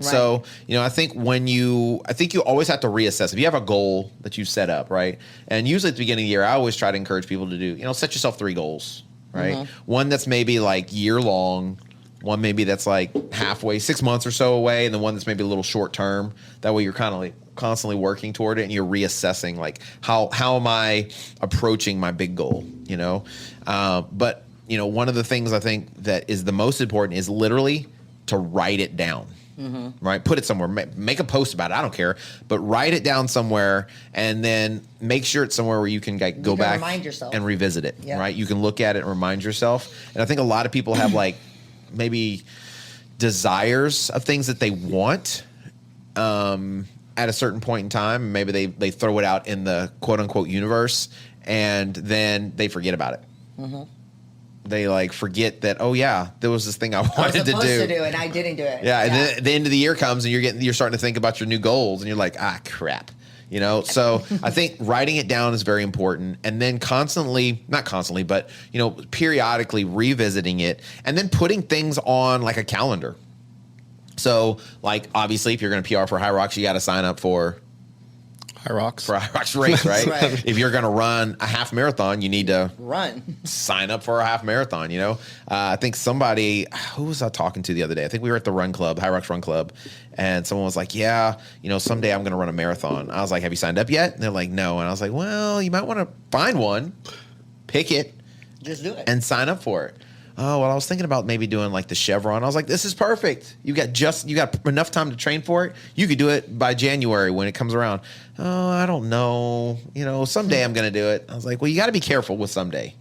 So, I think you always have to reassess. If you have a goal that you set up, right? And usually at the beginning of the year, I always try to encourage people to do, set yourself 3 goals, right? Mm-hmm. One that's maybe like year long, one maybe that's like halfway, 6 months or so away, and the one that's maybe a little short term. That way you're kind of like constantly working toward it and you're reassessing like how am I approaching my big goal, But, one of the things I think that is the most important is literally to write it down, right? Put it somewhere, make a post about it. I don't care, but write it down somewhere and then make sure it's somewhere where you can like, go back remind yourself. and revisit it, Yeah. right? You can look at it and remind yourself. And I think a lot of people have like maybe desires of things that they want at a certain point in time. Maybe they throw it out in the quote unquote universe and then they forget about it. They like forget that, oh yeah, there was this thing I wanted to do. And I didn't do it. Yeah, and then the end of the year comes and you're starting to think about your new goals and you're like, crap. So I think writing it down is very important, and then not constantly, but periodically revisiting it and then putting things on like a calendar. So like obviously if you're going to PR for High Rocks, you got to sign up for High Rocks race, right? Right. If you're going to run a half marathon, you need to sign up for a half marathon. I think who was I talking to the other day? I think we were at the Run Club, High Rocks Run Club, and someone was like, "Yeah, someday I'm going to run a marathon." I was like, "Have you signed up yet?" And they're like, "No." And I was like, "Well, you might want to find one, pick it, just do it, and sign up for it." Oh, well, I was thinking about maybe doing like the Chevron. I was like, this is perfect. You got enough time to train for it. You could do it by January when it comes around. Oh, I don't know. Someday I'm going to do it. I was like, well, you got to be careful with someday.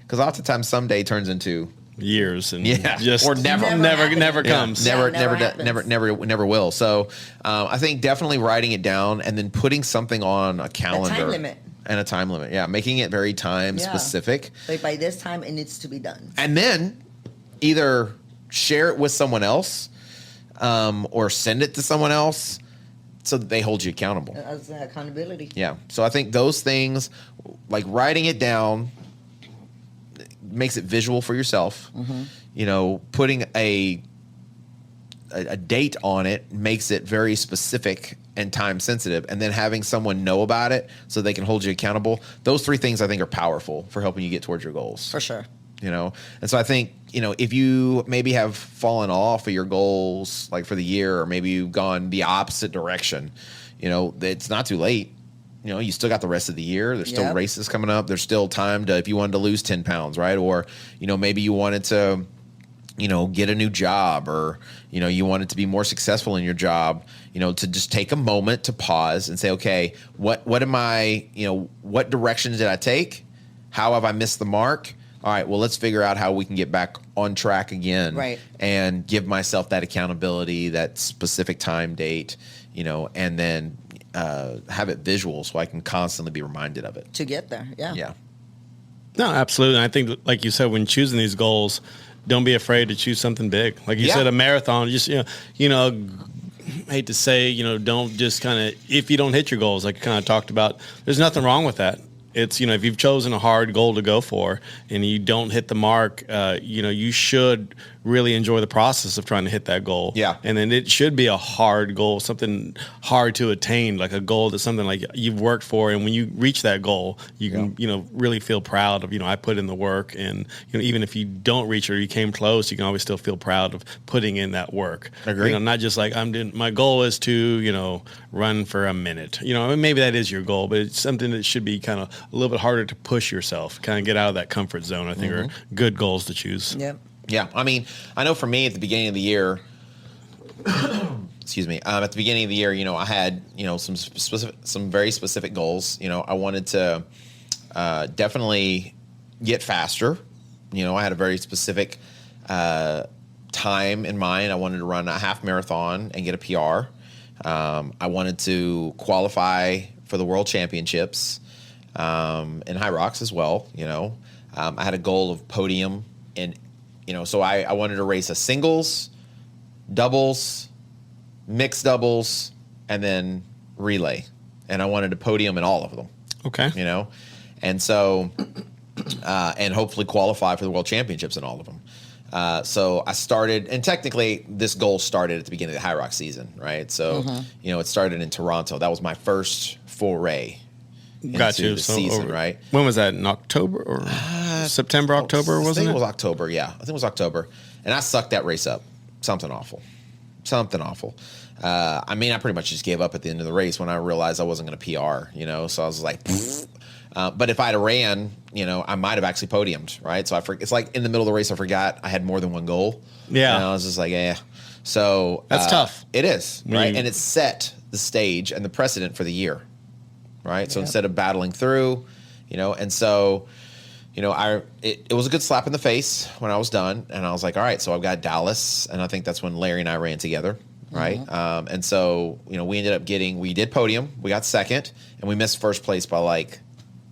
Because oftentimes someday turns into years and or never comes. Never will. So I think definitely writing it down and then putting something on a calendar. A time limit. And a time limit. Yeah, making it very time specific. Like by this time, it needs to be done. And then either share it with someone else or send it to someone else so that they hold you accountable. As accountability. Yeah. So I think those things, like writing it down, makes it visual for yourself. Putting a date on it makes it very specific and time sensitive, and then having someone know about it so they can hold you accountable. Those 3 things I think are powerful for helping you get towards your goals. For sure. And so I think, if you maybe have fallen off of your goals like for the year, or maybe you've gone the opposite direction, it's not too late. You still got the rest of the year. There's still races coming up. There's still time to, if you wanted to lose 10 pounds, right? Or, maybe you wanted to, get a new job, or, you wanted to be more successful in your job, to just take a moment to pause and say, okay, what am I, what direction did I take? How have I missed the mark? All right, well, let's figure out how we can get back on track again, right? And give myself that accountability, that specific time date, and then have it visual so I can constantly be reminded of it. To get there, yeah. Yeah. No, absolutely. And I think, like you said, when choosing these goals, don't be afraid to choose something big. Like you said, a marathon, just, hate to say, don't just kind of, if you don't hit your goals, like you kind of talked about, there's nothing wrong with that. It's, if you've chosen a hard goal to go for and you don't hit the mark, you should really enjoy the process of trying to hit that goal. Yeah. And then it should be a hard goal, something hard to attain, like a goal that's something like you've worked for. And when you reach that goal, you can, really feel proud of, I put in the work. And, even if you don't reach it or you came close, you can always still feel proud of putting in that work. Agree. Not just like my goal is to, run for a minute. Maybe that is your goal, but it's something that should be kind of a little bit harder to push yourself, kind of get out of that comfort zone, I think are good goals to choose. Yep. Yeah. I mean, I know for me at the beginning of the year, excuse me, at the beginning of the year, I had, some very specific goals. I wanted to definitely get faster. I had a very specific time in mind. I wanted to run a half marathon and get a PR. I wanted to qualify for the World Championships in High Rocks as well. I had a goal of podium in, so I wanted to race a singles, doubles, mixed doubles, and then relay. And I wanted to podium in all of them. Okay. And so, and hopefully qualify for the World Championships in all of them. So I started, and technically this goal started at the beginning of the High Rock season, right? So, it started in Toronto. That was my first foray into the season, right? When was that? In October or September, October, wasn't it? I think it was October, yeah. I think it was October. And I sucked that race up. Something awful. I pretty much just gave up at the end of the race when I realized I wasn't going to PR, so I was like, but if I had ran, I might have actually podiumed, right? So it's like in the middle of the race, I forgot I had more than one goal. Yeah. And I was just like, So that's tough. It is, right? And it set the stage and the precedent for the year, right? So instead of battling through, and so, it was a good slap in the face when I was done. And I was like, all right, so I've got Dallas. And I think that's when Larry and I ran together, right? And so, we ended up we did podium. We got second. And we missed first place by like,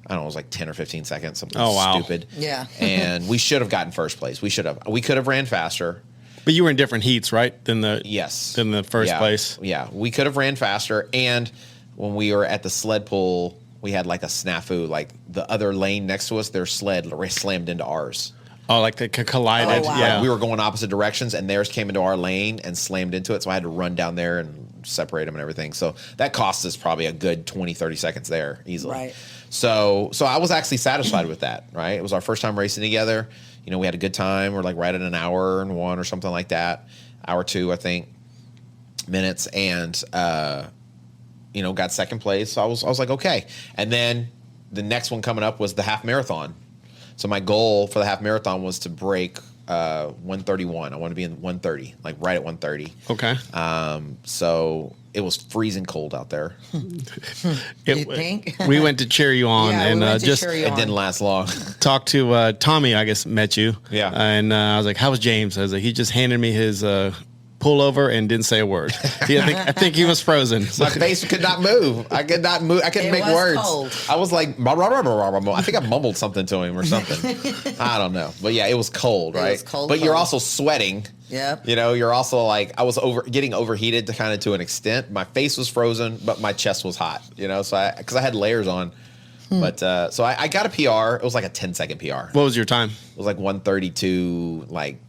I don't know, it was like 10 or 15 seconds, something stupid. Yeah. And we should have gotten first place. We should have. We could have ran faster. But you were in different heats, right? Than the first place. Yeah, we could have ran faster. And when we were at the sled pull, we had like a snafu. Like the other lane next to us, their sled slammed into ours. Oh, like they collided. Oh, wow. Yeah, we were going opposite directions, and theirs came into our lane and slammed into it. So I had to run down there and separate them and everything. So that cost us probably a good 20, 30 seconds there easily. Right. So I was actually satisfied with that, right? It was our first time racing together. We had a good time. We're like right at an hour and 1 or something like that. Hour 2, I think, minutes. And, got second place. So I was like, okay. And then the next one coming up was the half marathon. So my goal for the half marathon was to break 131. I want to be in 130, like right at 130. Okay. So it was freezing cold out there. You think? We went to cheer you on, Yeah, and we went to just cheer you it didn't last long. talked to Tommy. I guess met you. Yeah. And I was like, "How was James?" I was like, "He just handed me his pullover and didn't say a word." I think he was frozen. My face could not move. I could not move. I couldn't make words. Cold. I was like, I think I mumbled something to him or something. I don't know. But yeah, it was cold, right? It was cold. But you're also sweating. Yep. You're also like, I was getting overheated to an extent. My face was frozen, but my chest was hot, so because I had layers on. But so I got a PR. It was like a 10-second PR. What was your time? It was like 132, like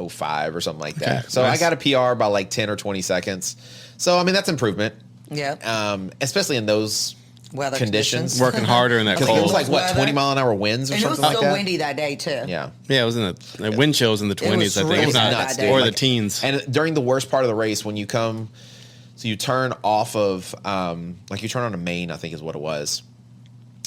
05 or something like that. Okay, So nice. I got a PR by like 10 or 20 seconds. So, that's improvement. Yeah. Especially in those Weather conditions. Working harder in that Because cold. it was like, what, Weather. 20 mile an hour winds or And it was something like so that? windy that day, too. Yeah. Yeah, it was in the wind chill was in the 20s, I think. really If not, nuts, dude. or the Like- teens. And during the worst part of the race, when you come, so you turn off of, you turn on a main, I think is what it was.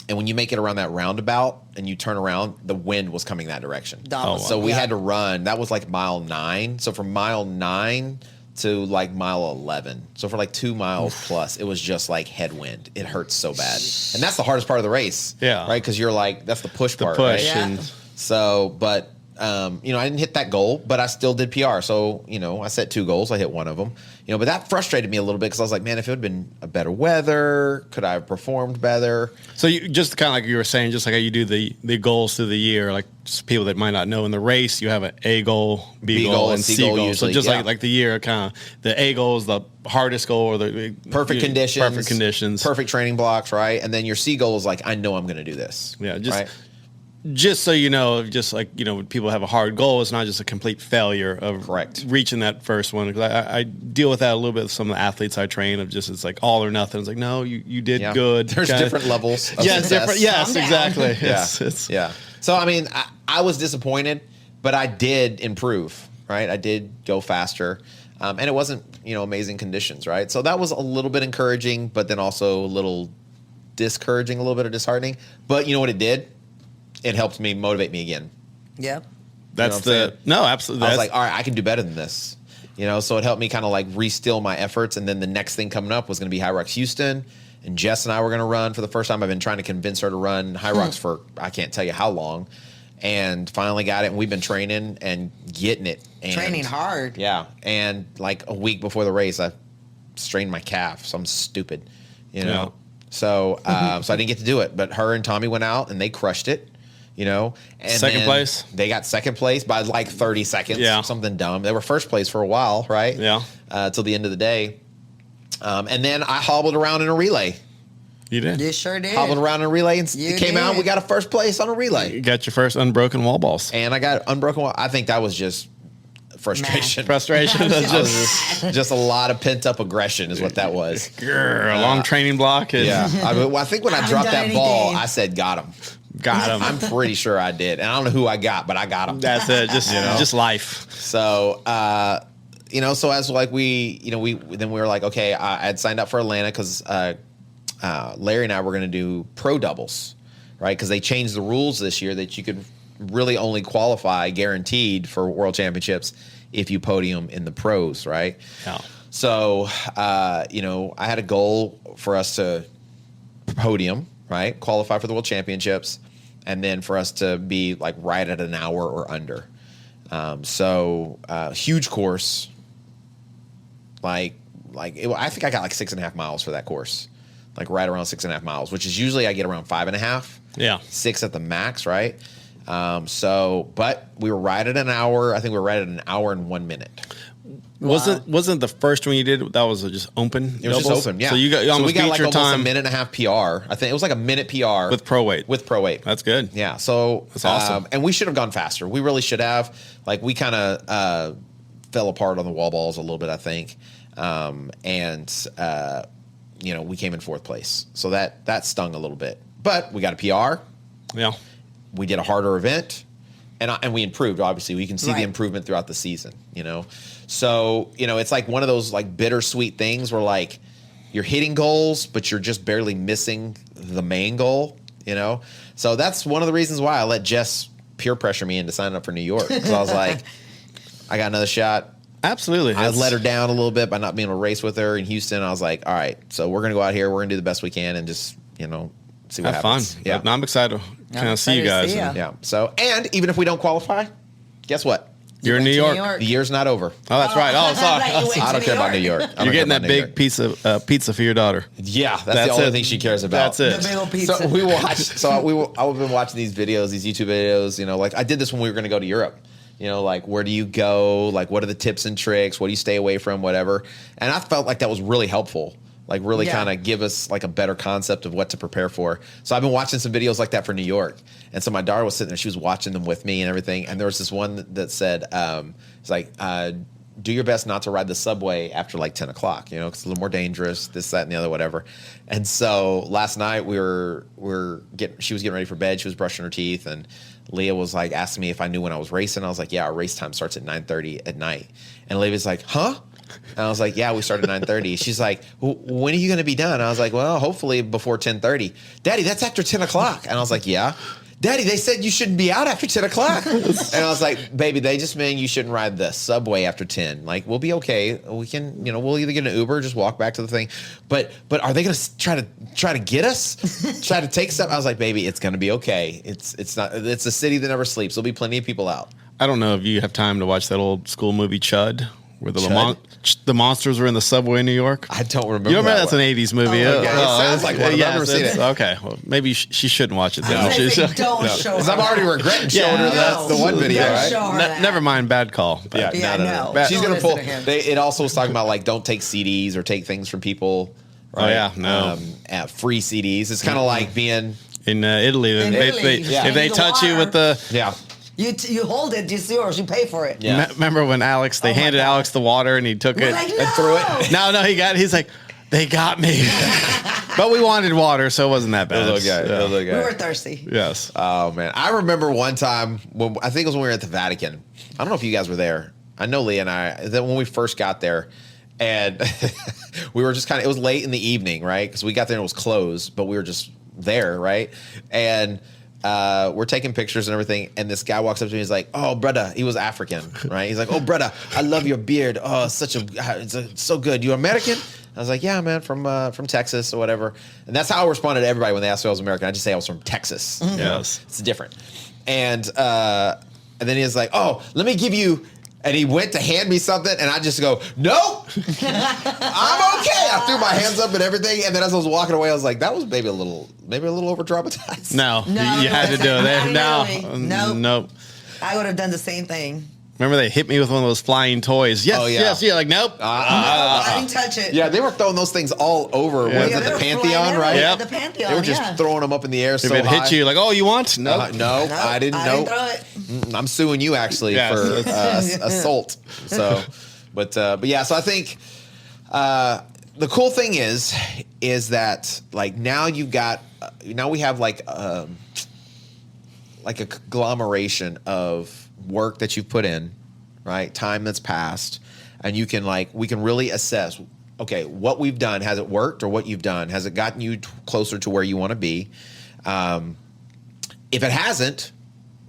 And when you make it around that roundabout and you turn around, the wind was coming that direction. So we had to run. That was like mile 9. So from mile 9 to like mile 11. So for like 2 miles plus, it was just like headwind. It hurts so bad. And that's the hardest part of the race. Yeah. Right? Because you're like, that's the push part. push right? Yeah. and So, but I didn't hit that goal, but I still did PR. So, I set 2 goals. I hit one of them, but that frustrated me a little bit because I was like, man, if it had been a better weather, could I have performed better? So you just kind of like you were saying, just like how you do the goals through the year, like just people that might not know in the race, you have an A goal, B goal, and C goal. Usually, so just like the year, kind of the A goal is the hardest goal or the perfect conditions, perfect training blocks, right? And then your C goal is like, I know I'm going to do this. Yeah, just. Right? Just so you know, just like, when people have a hard goal, it's not just a complete failure of reaching that first one. Because I deal with that a little bit with some of the athletes I train of just, it's like all or nothing. It's like, no, you did good. There's different levels of success. Different. Yes, exactly. Yeah. So, I mean, I was disappointed, but I did improve, right? I did go faster. And it wasn't, amazing conditions, right? So that was a little bit encouraging, but then also a little discouraging, a little bit of disheartening. But you know what it did? It helped me motivate me again. Yep. That's absolutely. I was like, all right, I can do better than this. So it helped me kind of like re-still my efforts. And then the next thing coming up was going to be High Rocks Houston. And Jess and I were going to run for the first time. I've been trying to convince her to run High Rocks for I can't tell you how long. And finally got it. And we've been training and getting it. And, training hard. Yeah. And like a week before the race, I strained my calf. So I'm stupid, Yeah. So, so I didn't get to do it. But her and Tommy went out and they crushed it. And second place. They got second place by like 30 seconds. Yeah. Something dumb. They were first place for a while, right? Yeah. Till the end of the day. And then I hobbled around in a relay. You did? You sure did. Hobbled around in a relay and You it came did. out. We got a first place on a relay. You got your first unbroken wall balls. And I got unbroken wall. I think that was just frustration. Frustration. That's just a lot of pent up aggression is what that was. A long training block. Yeah. I think when I dropped that done ball, anything. I said, got him. Got him. I'm pretty sure I did. And I don't know who I got, but I got him. That's it. Just life. So, so as like we were like, okay, I had signed up for Atlanta because Larry and I were going to do pro doubles, right? Because they changed the rules this year that you could really only qualify guaranteed for world championships if you podium in the pros, right? Yeah. So, I had a goal for us to podium, right? Qualify for the world championships, and then for us to be like right at an hour or under. Huge course. I think I got like 6.5 miles for that course, like right around 6.5 miles, which is usually I get around 5.5. Yeah. 6 at the max, right? But we were right at an hour. I think we were right at an hour and 1 minute. Wasn't the first one you did that was just open? It was doubles? just open, yeah. So you almost we got beat like your almost time a minute and a half PR. I think it was like a minute PR with pro weight. That's good. Yeah. So that's awesome. And we should have gone faster. We really should have. Like we kind of fell apart on the wall balls a little bit, I think. We came in 4th place, so that stung a little bit. But we got a PR. Yeah. We did a harder event, and we improved. Obviously, we can see the Right. improvement throughout the season. So it's like one of those like bittersweet things where like you're hitting goals, but you're just barely missing the main goal. So that's one of the reasons why I let Jess peer pressure me into signing up for New York, because I was like, I got another shot. Absolutely. I let her down a little bit by not being able to race with her in Houston. I was like, all right, so we're going to go out here. We're going to do the best we can and just, see what have happens. fun. Yeah. No, I'm excited to kind of see you guys. see ya. Yeah. So, and even if we don't qualify, guess what? You're in New York. The year's not over. Oh, that's right. Oh, sorry. I don't care about New York. You're getting that big piece of pizza for your daughter. Yeah, that's the only thing she cares about. That's it. The big old pizza. So we watch. I've been watching these videos, these YouTube videos. Like I did this when we were going to go to Europe. Like where do you go? Like what are the tips and tricks? What do you stay away from? Whatever. And I felt like that was really helpful. Like really kind of give us like a better concept of what to prepare for. So I've been watching some videos like that for New York. And so my daughter was sitting there, she was watching them with me and everything. And there was this one that said, it's like, do your best not to ride the subway after like 10 o'clock, because it's a little more dangerous, this, that, and the other, whatever. And so last night she was getting ready for bed. She was brushing her teeth and Leah was like asking me if I knew when I was racing. I was like, yeah, our race time starts at 9:30 at night. And Leah's like, huh? And I was like, yeah, we start at 9:30. She's like, when are you going to be done? I was like, well, hopefully before 10:30. Daddy, that's after 10 o'clock. And I was like, yeah. Daddy, they said you shouldn't be out after 10 o'clock. And I was like, baby, they just mean you shouldn't ride the subway after 10. Like, we'll be okay. We can, we'll either get an Uber or just walk back to the thing. But are they going to try to get us? Try to take stuff? I was like, baby, it's going to be okay. It's a city that never sleeps. There'll be plenty of people out. I don't know if you have time to watch that old school movie Chud, where Chud? the monsters were in the subway in New York. I don't remember. You remember that that's an 80s movie? Okay. It sounds like one. I've never seen it. Okay, well, maybe she shouldn't watch it then. I was gonna say, don't show her. Because I'm already regretting showing her that's the one video, Don't right? show her that. Never mind, bad call. But No. She's Don't gonna pull. listen to him. It also was talking about like don't take CDs or take things from people. Right? Oh, yeah, no. At free CDs. It's kind of like being in Italy, In Italy, if they the touch you water. with the You hold it, it's yours. You pay for it. Yeah. Remember when they handed God. Alex the water and he took We're it like, and threw it. No, he's like, they got me. But we wanted water, so it wasn't that bad. It was okay. We were thirsty. Yes. Oh man, I remember one time when I think it was when we were at the Vatican. I don't know if you guys were there. I know Leah and I. That when we first got there, and we were just it was late in the evening, right? Because we got there and it was closed, but we were just there, right? And we're taking pictures and everything, and this guy walks up to me. He's like, "Oh, brother," he was African, right? He's like, "Oh, brother, I love your beard. Oh, it's so good. You American?" I was like, "Yeah, man, from Texas or whatever." And that's how I responded to everybody when they asked me if I was American. I just say I was from Texas. Mm-hmm. Yes, it's different. And then he was like, "Oh, let me give you." And he went to hand me something, and I just go, "Nope, I'm okay." I threw my hands up and everything, and then as I was walking away, I was like, "That was maybe a little over dramatized." No, you had to do it. Nope. I would have done the same thing. Remember they hit me with one of those flying toys. Yes, yes, yeah. Like nope. I didn't touch it. Yeah, they were throwing those things all over. Yeah. Was it the Pantheon, right? Yeah, the Pantheon. They were just throwing them up in the air. If so it high. hit you, like, oh, you want? No, I didn't know. throw it. I'm suing you actually for assault. So, but yeah. So I think the cool thing is that like now you've got now we have like a conglomeration of work that you've put in, right? Time that's passed, and we can really assess. Okay, what we've done, has it worked, or what you've done, has it gotten you closer to where you want to be? If it hasn't,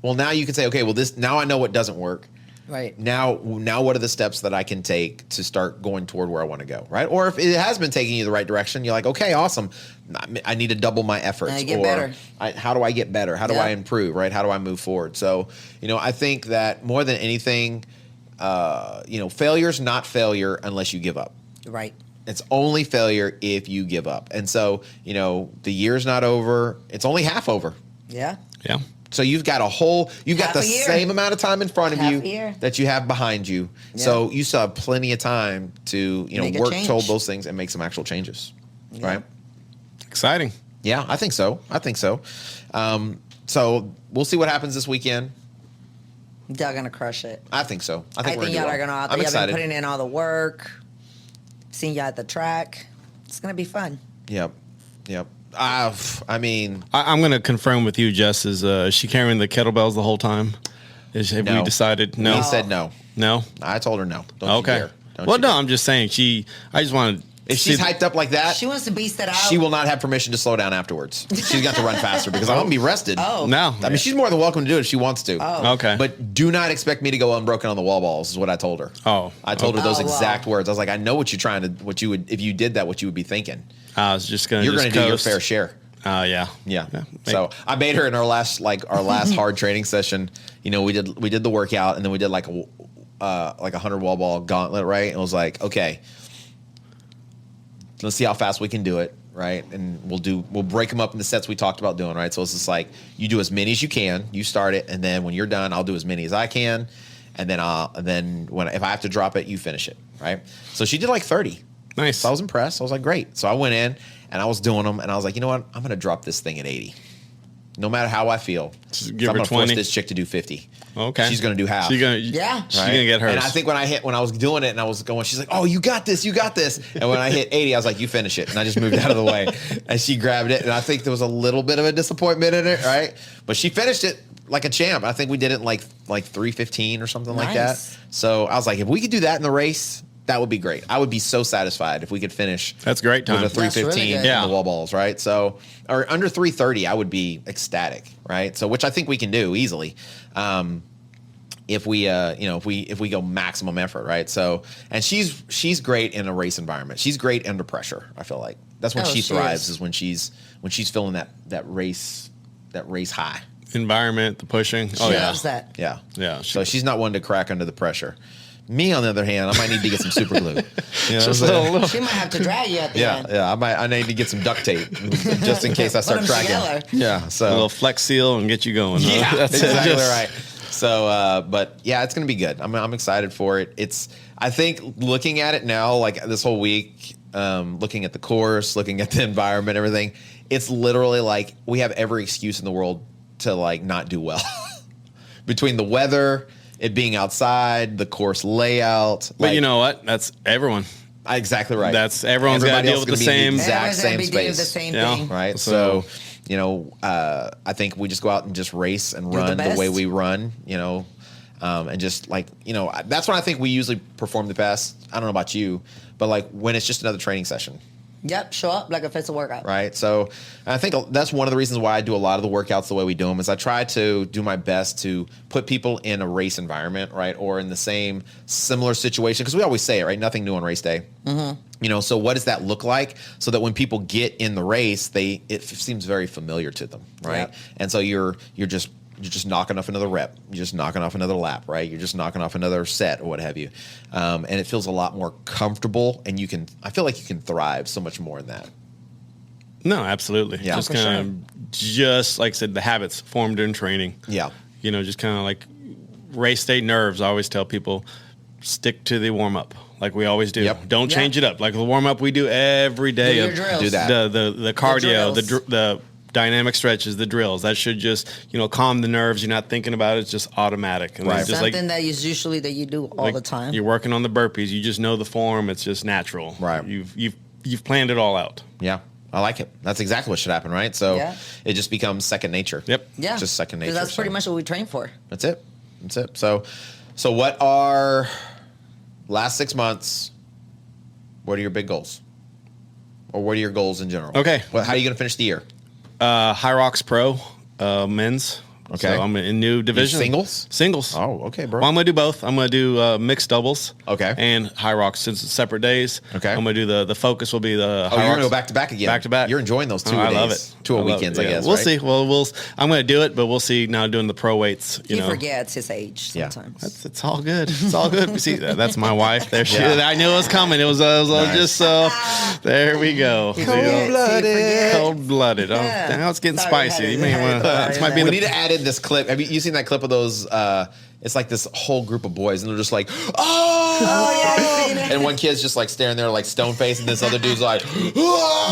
well, now you can say, okay, well, now I know what doesn't work. Right. Now, what are the steps that I can take to start going toward where I want to go, right? Or if it has been taking you the right direction, you're like, okay, awesome. I need to double my efforts. Now you get better. How do I get better? How do I improve, right? How do I move forward? So, I think that more than anything, failure's not failure unless you give up. Right. It's only failure if you give up. And so, the year's not over. It's only half over. Yeah. Yeah. So you've got the same amount of time in front of you that you have behind you. Yeah. So you still have plenty of time to, work toward those things and make some actual changes. Yeah. Right? Exciting. Yeah, I think so. So we'll see what happens this weekend. Y'all gonna crush it. I think so. I think y'all are gonna. I'm Y'all excited. been putting in all the work. Seeing y'all at the track. It's gonna be fun. Yep. I mean, I'm going to confirm with you, Jess. Is she carrying the kettlebells the whole time? Have we decided? No. We said no. No. I told her no. Don't okay. You dare. Don't well, you no. dare. I'm just saying. If she's hyped up like that, she wants to beast it out. She will not have permission to slow down afterwards. She's got to run faster because I'm going to be rested. Oh. No. I mean, she's more than welcome to do it if she wants to. Oh. Okay. But do not expect me to go unbroken on the wall balls is what I told her. Oh. I told her those exact words. I was like, I know what you would, if you did that, what you would be thinking. I was just going to You're going to do your fair share. Yeah. So I made her in our last hard training session. We did the workout, and then we did like a 100 wall ball gauntlet, right? And it was like, okay, let's see how fast we can do it, right? And we'll break them up in the sets we talked about doing, right? So it's just like you do as many as you can, you start it, and then when you're done, I'll do as many as I can, and then if I have to drop it, you finish it, right? So she did like 30. Nice. So I was impressed. I was like, great. So I went in and I was doing them, and I was like, you know what? I'm going to drop this thing at 80. No matter how I feel. Just give her I'm going to 20. force this chick to do 50. Okay. She's going to do half. She's going to get hers. And I think when I was doing it and I was going, she's like, oh, you got this. And when I hit 80, I was like, you finish it. And I just moved out of the way. And she grabbed it. And I think there was a little bit of a disappointment in it, right? But she finished it like a champ. I think we did it in like 3:15 or something like that. So I was like, if we could do that in the race, that would be great. I would be so satisfied if we could finish. That's great time. With a 3:15 in the wall balls, right? So, or under 3:30, I would be ecstatic, right? So, which I think we can do easily, if we go maximum effort, right? So, and she's great in a race environment. She's great under pressure. I feel like that's when she thrives is when she's feeling that race high. environment, the pushing. She loves that. Yeah. Yeah. So she's not one to crack under the pressure. Me, on the other hand, I might need to get some super glue. You know Just a little. She might have to drag you at the end. yeah. I need to get some duct tape just in case I start Put 'em cracking. together. Yeah. So A little Flex Seal and get you going. huh? yeah, That's exactly it. Just- right. So, but yeah, it's gonna be good. I'm excited for it. I think looking at it now, like this whole week, looking at the course, looking at the environment, everything, it's literally like we have every excuse in the world to like not do well. Between the weather, it being outside, the course layout. But like, you know what? That's everyone. exactly right. Everyone's got to Everybody deal else with is the gonna be in same. exact Everyone's gonna same be doing space. the same Yeah. thing. Right. So- I think we just go out and just race and Do the run the way best. we run, and just like, that's when I think we usually perform the best. I don't know about you, but like when it's just another training session. Yep, show up like if it's a workout. Right. So I think that's one of the reasons why I do a lot of the workouts the way we do them is I try to do my best to put people in a race environment, right? Or in the same similar situation. Because we always say it, right? Nothing new on race day. Mm-hmm. So what does that look like so that when people get in the race, it seems very familiar to them, right? Yep. And so you're just knocking off another rep. You're just knocking off another lap, right? You're just knocking off another set or what have you. And it feels a lot more comfortable, and I feel like you can thrive so much more in that. No, absolutely. Yeah, just for kind of, just like I said, the habits formed in training. Yeah. Just kind of like race day nerves. I always tell people, stick to the warm up like we always do. Yep. Don't change it up. Like the warm up we do every day. Do your drills. Do that. The cardio, drills. the dynamic stretches, the drills. That should just calm the nerves. You're not thinking about it. It's just automatic. And Right. it's just Something that is usually that you do all the time. You're working on the burpees. You just know the form. It's just natural. Right. You've planned it all out. Yeah, I like it. That's exactly what should happen, right? So Yeah. it just becomes second nature. Yep. Yeah. It's just second 'Cause nature. that's pretty much what we train for. That's it. So what are last 6 months? What are your big goals? Or what are your goals in general? Okay. How are you going to finish the year? High Rocks Pro, men's. Okay. So I'm in new division. Singles? Singles. Oh, okay, bro. Well, I'm going to do both. I'm going to do mixed doubles. Okay. And High Rocks since it's separate days. Okay. I'm going to do the focus will be the Oh, High you're Rocks. going to go back to back again. Back to back. You're enjoying those 2 I days. love it. 2 I love weekends, it. I Yeah. guess. We'll right? see. Well, I'm going to do it, but we'll see now doing the pro weights. He forgets his age Yeah. sometimes. It's all good. It's all good. See, that's my wife. There she Yeah. is. I knew it was coming. It was Nice. just so. There we go. Cold-blooded. Cold blooded. Oh, Yeah. now it's getting Sorry, spicy. I You may had want to- to. This might be We the need to add in this clip. Have you seen that clip of those? It's like this whole group of boys, and they're just like, oh, yeah, I've seen it. and one kid's just like staring there like stone faced, and this other dude's like,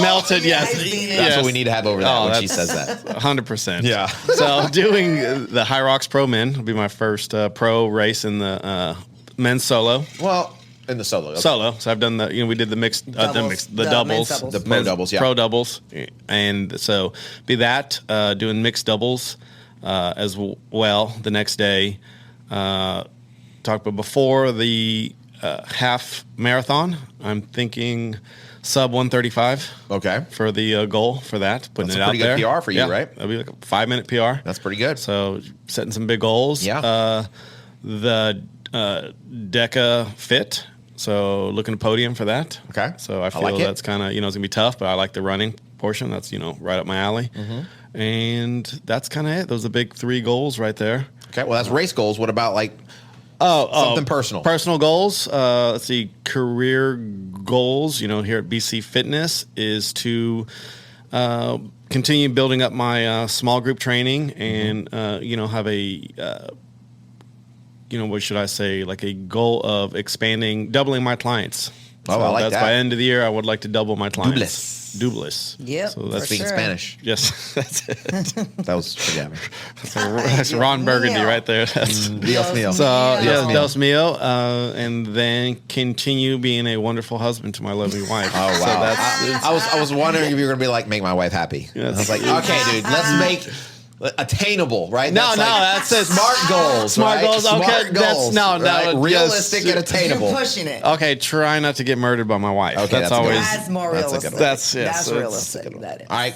melted. Yeah, Yes, I've seen it. That's what we need to have over that Oh, when she that's- says that. 100%. Yeah. So doing the High Rocks Pro Men will be my first pro race in the men's solo. Well, in the solo. Okay. Solo. So I've done we did the mixed, the Doubles. doubles, men's doubles. The pro doubles, yeah. pro doubles, and so be that doing mixed doubles as well the next day. Talk about before the half marathon. I'm thinking sub 135. Okay. For the goal for that, putting That's it a out pretty there. good PR for you, Yeah, right? That'll be like a 5-minute PR. That's pretty good. So setting some big goals. Yeah. The DECA fit. So looking at podium for that. Okay. So I feel like it. that's kind of, it's going to be tough, but I like the running portion. That's, right up my alley. Mm-hmm. And that's kind of it. Those are the big 3 goals right there. Okay. Well, that's race goals. What about like something personal? Personal goals. Let's see. Career goals, here at BC Fitness is to continue building up my small group training and, have a, what should I say, like a goal of doubling my clients. Oh, I like that's that. By end of the year, I would like to double my clients. Doubles. Yep, So that's for Speaking sure. Spanish. Yes, that's it. That was forget me. That's Ron Burgundy Mio. right there. That's Dios mío. So Dios yes, Dios mío, and then continue being a wonderful husband to my lovely wife. Oh wow! So that's I was wondering if you were gonna be like, make my wife happy. Yes. I was like, okay, dude, let's make attainable, right? No, that's it. Smart goals. Smart right? goals, okay, Smart that's- goals, no, right? yes. Realistic and You're attainable. pushing it. okay. Try not to get murdered by my wife. Okay, that's always. That's more That's a good realistic. one. That's- yes, That's that's realistic. That is. All right,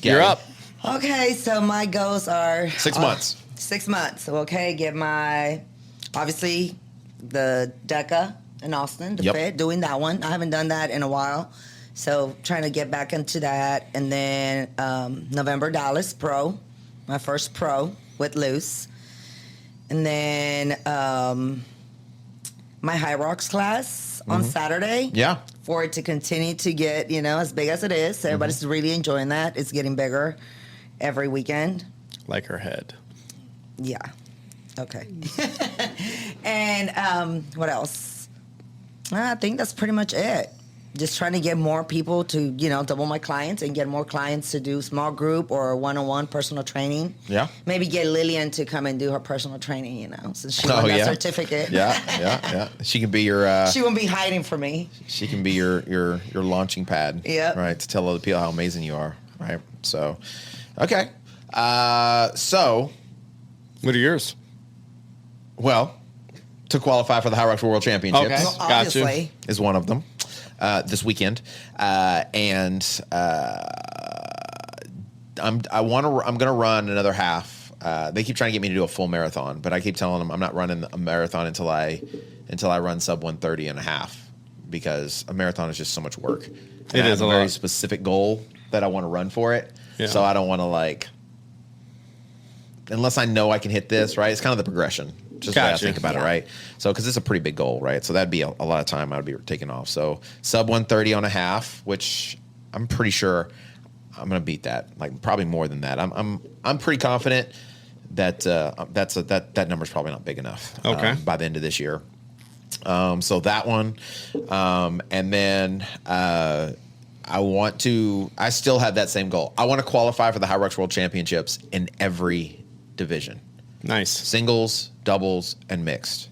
You're Gary. up. Okay, so my goals are 6 months. 6 months. Okay, get my obviously the DECA in Austin, the Yep. fit, doing that one. I haven't done that in a while, so trying to get back into that. And then November Dallas Pro. my first pro with loose. And then my high rocks class on Saturday. Yeah. For it to continue to get, as big as it is. Everybody's really enjoying that. It's getting bigger every weekend. Like her head. Yeah. Okay. And what else? I think that's pretty much it. Just trying to get more people to, double my clients and get more clients to do small group or one-on-one personal training. Yeah. Maybe get Lillian to come and do her personal training, since she won that certificate. Yeah. She can be your... she won't be hiding from me. She can be your launching pad. Yep. Right, to tell other people how amazing you are. Right. So, okay. So... What are yours? Well, to qualify for the High Rocks World Championships. Okay. Well, Got you. obviously. Is one of them. This weekend, and I'm gonna run another half. They keep trying to get me to do a full marathon, but I keep telling them I'm not running a marathon until I run sub 130 and a half, because a marathon is just so much work. And It I is have a very lot. specific goal that I want to run for it. Yeah. So I don't want to unless I know I can hit this, right? It's kind of the progression. Just the way I Gotcha. think about it, right? So, because it's a pretty big goal, right? So that'd be a lot of time I would be taking off. So sub 130 on a half, which I'm pretty sure I'm going to beat that. Probably more than that. I'm pretty confident that that number's probably not big enough. Okay. By the end of this year. So that one, and then I still have that same goal. I want to qualify for the High Rocks World Championships in every division. Nice. Singles, doubles, and mixed.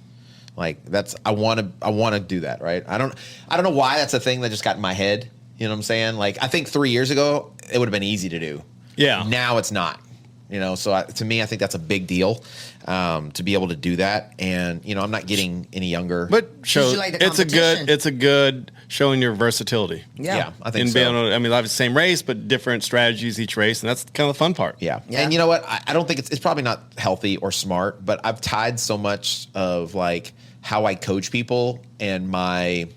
I want to do that, right? I don't know why that's a thing that just got in my head. You know what I'm saying? I think 3 years ago it would have been easy to do. Yeah. Now it's not. So to me, I think that's a big deal to be able to do that. And I'm not getting any younger. But you like the competition. it's a good showing your versatility. Yeah. I think And so. being able to, I mean, obviously same race, but different strategies each race, and that's kind of the fun part. Yeah. Yeah. And you know what? I don't think it's probably not healthy or smart, but I've tied so much of how I coach people and my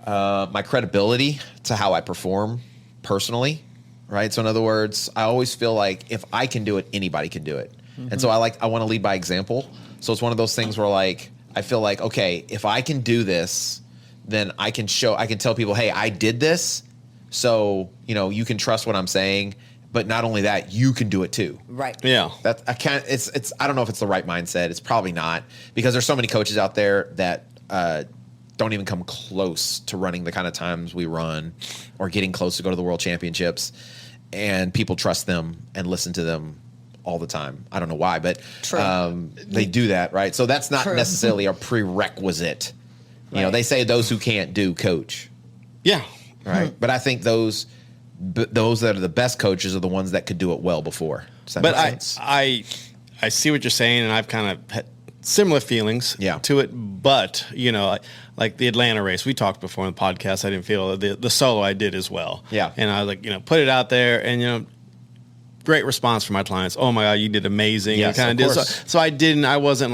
credibility to how I perform personally, right? So in other words, I always feel like if I can do it, anybody can do it. And so I want to lead by example. So it's one of those things where I feel like, okay, if I can do this, then I can tell people, hey, I did this. So, you can trust what I'm saying, but not only that, you can do it too. Right. Yeah. That I can't. It's. I don't know if it's the right mindset. It's probably not, because there's so many coaches out there that don't even come close to running the kind of times we run, or getting close to go to the World Championships, and people trust them and listen to them all the time. I don't know why, but they do that, right? So that's not necessarily a prerequisite. They say those who can't do coach, Yeah. right? But I think those that are the best coaches are the ones that could do it well before. Does that But make sense? I see what you're saying, and I've kind of had similar feelings to it. But like the Atlanta race, we talked before in the podcast. I didn't feel the solo I did as well. Yeah. And I was put it out there, and great response from my clients. Oh my God, you did amazing. Yes, and of did course. so I wasn't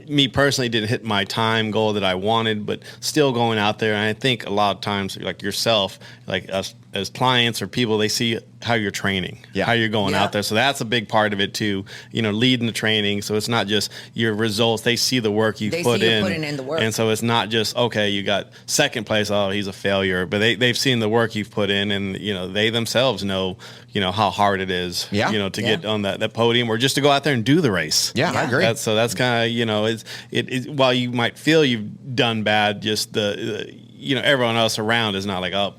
me personally didn't hit my time goal that I wanted, but still going out there. And I think a lot of times, like yourself, like us as clients or people, they see how you're training, how you're going out there. So that's a big part of it too, leading the training. So it's not just your results. They see the work you've put in. Putting in the work. And so it's not just, okay, you got second place, oh, he's a failure. But they've seen the work you've put in, and, they themselves know, how hard it is, to get on that podium, or just to go out there and do the race. Yeah, I agree. That's kind of, it's while you might feel you've done bad, just the everyone else around is not like, oh,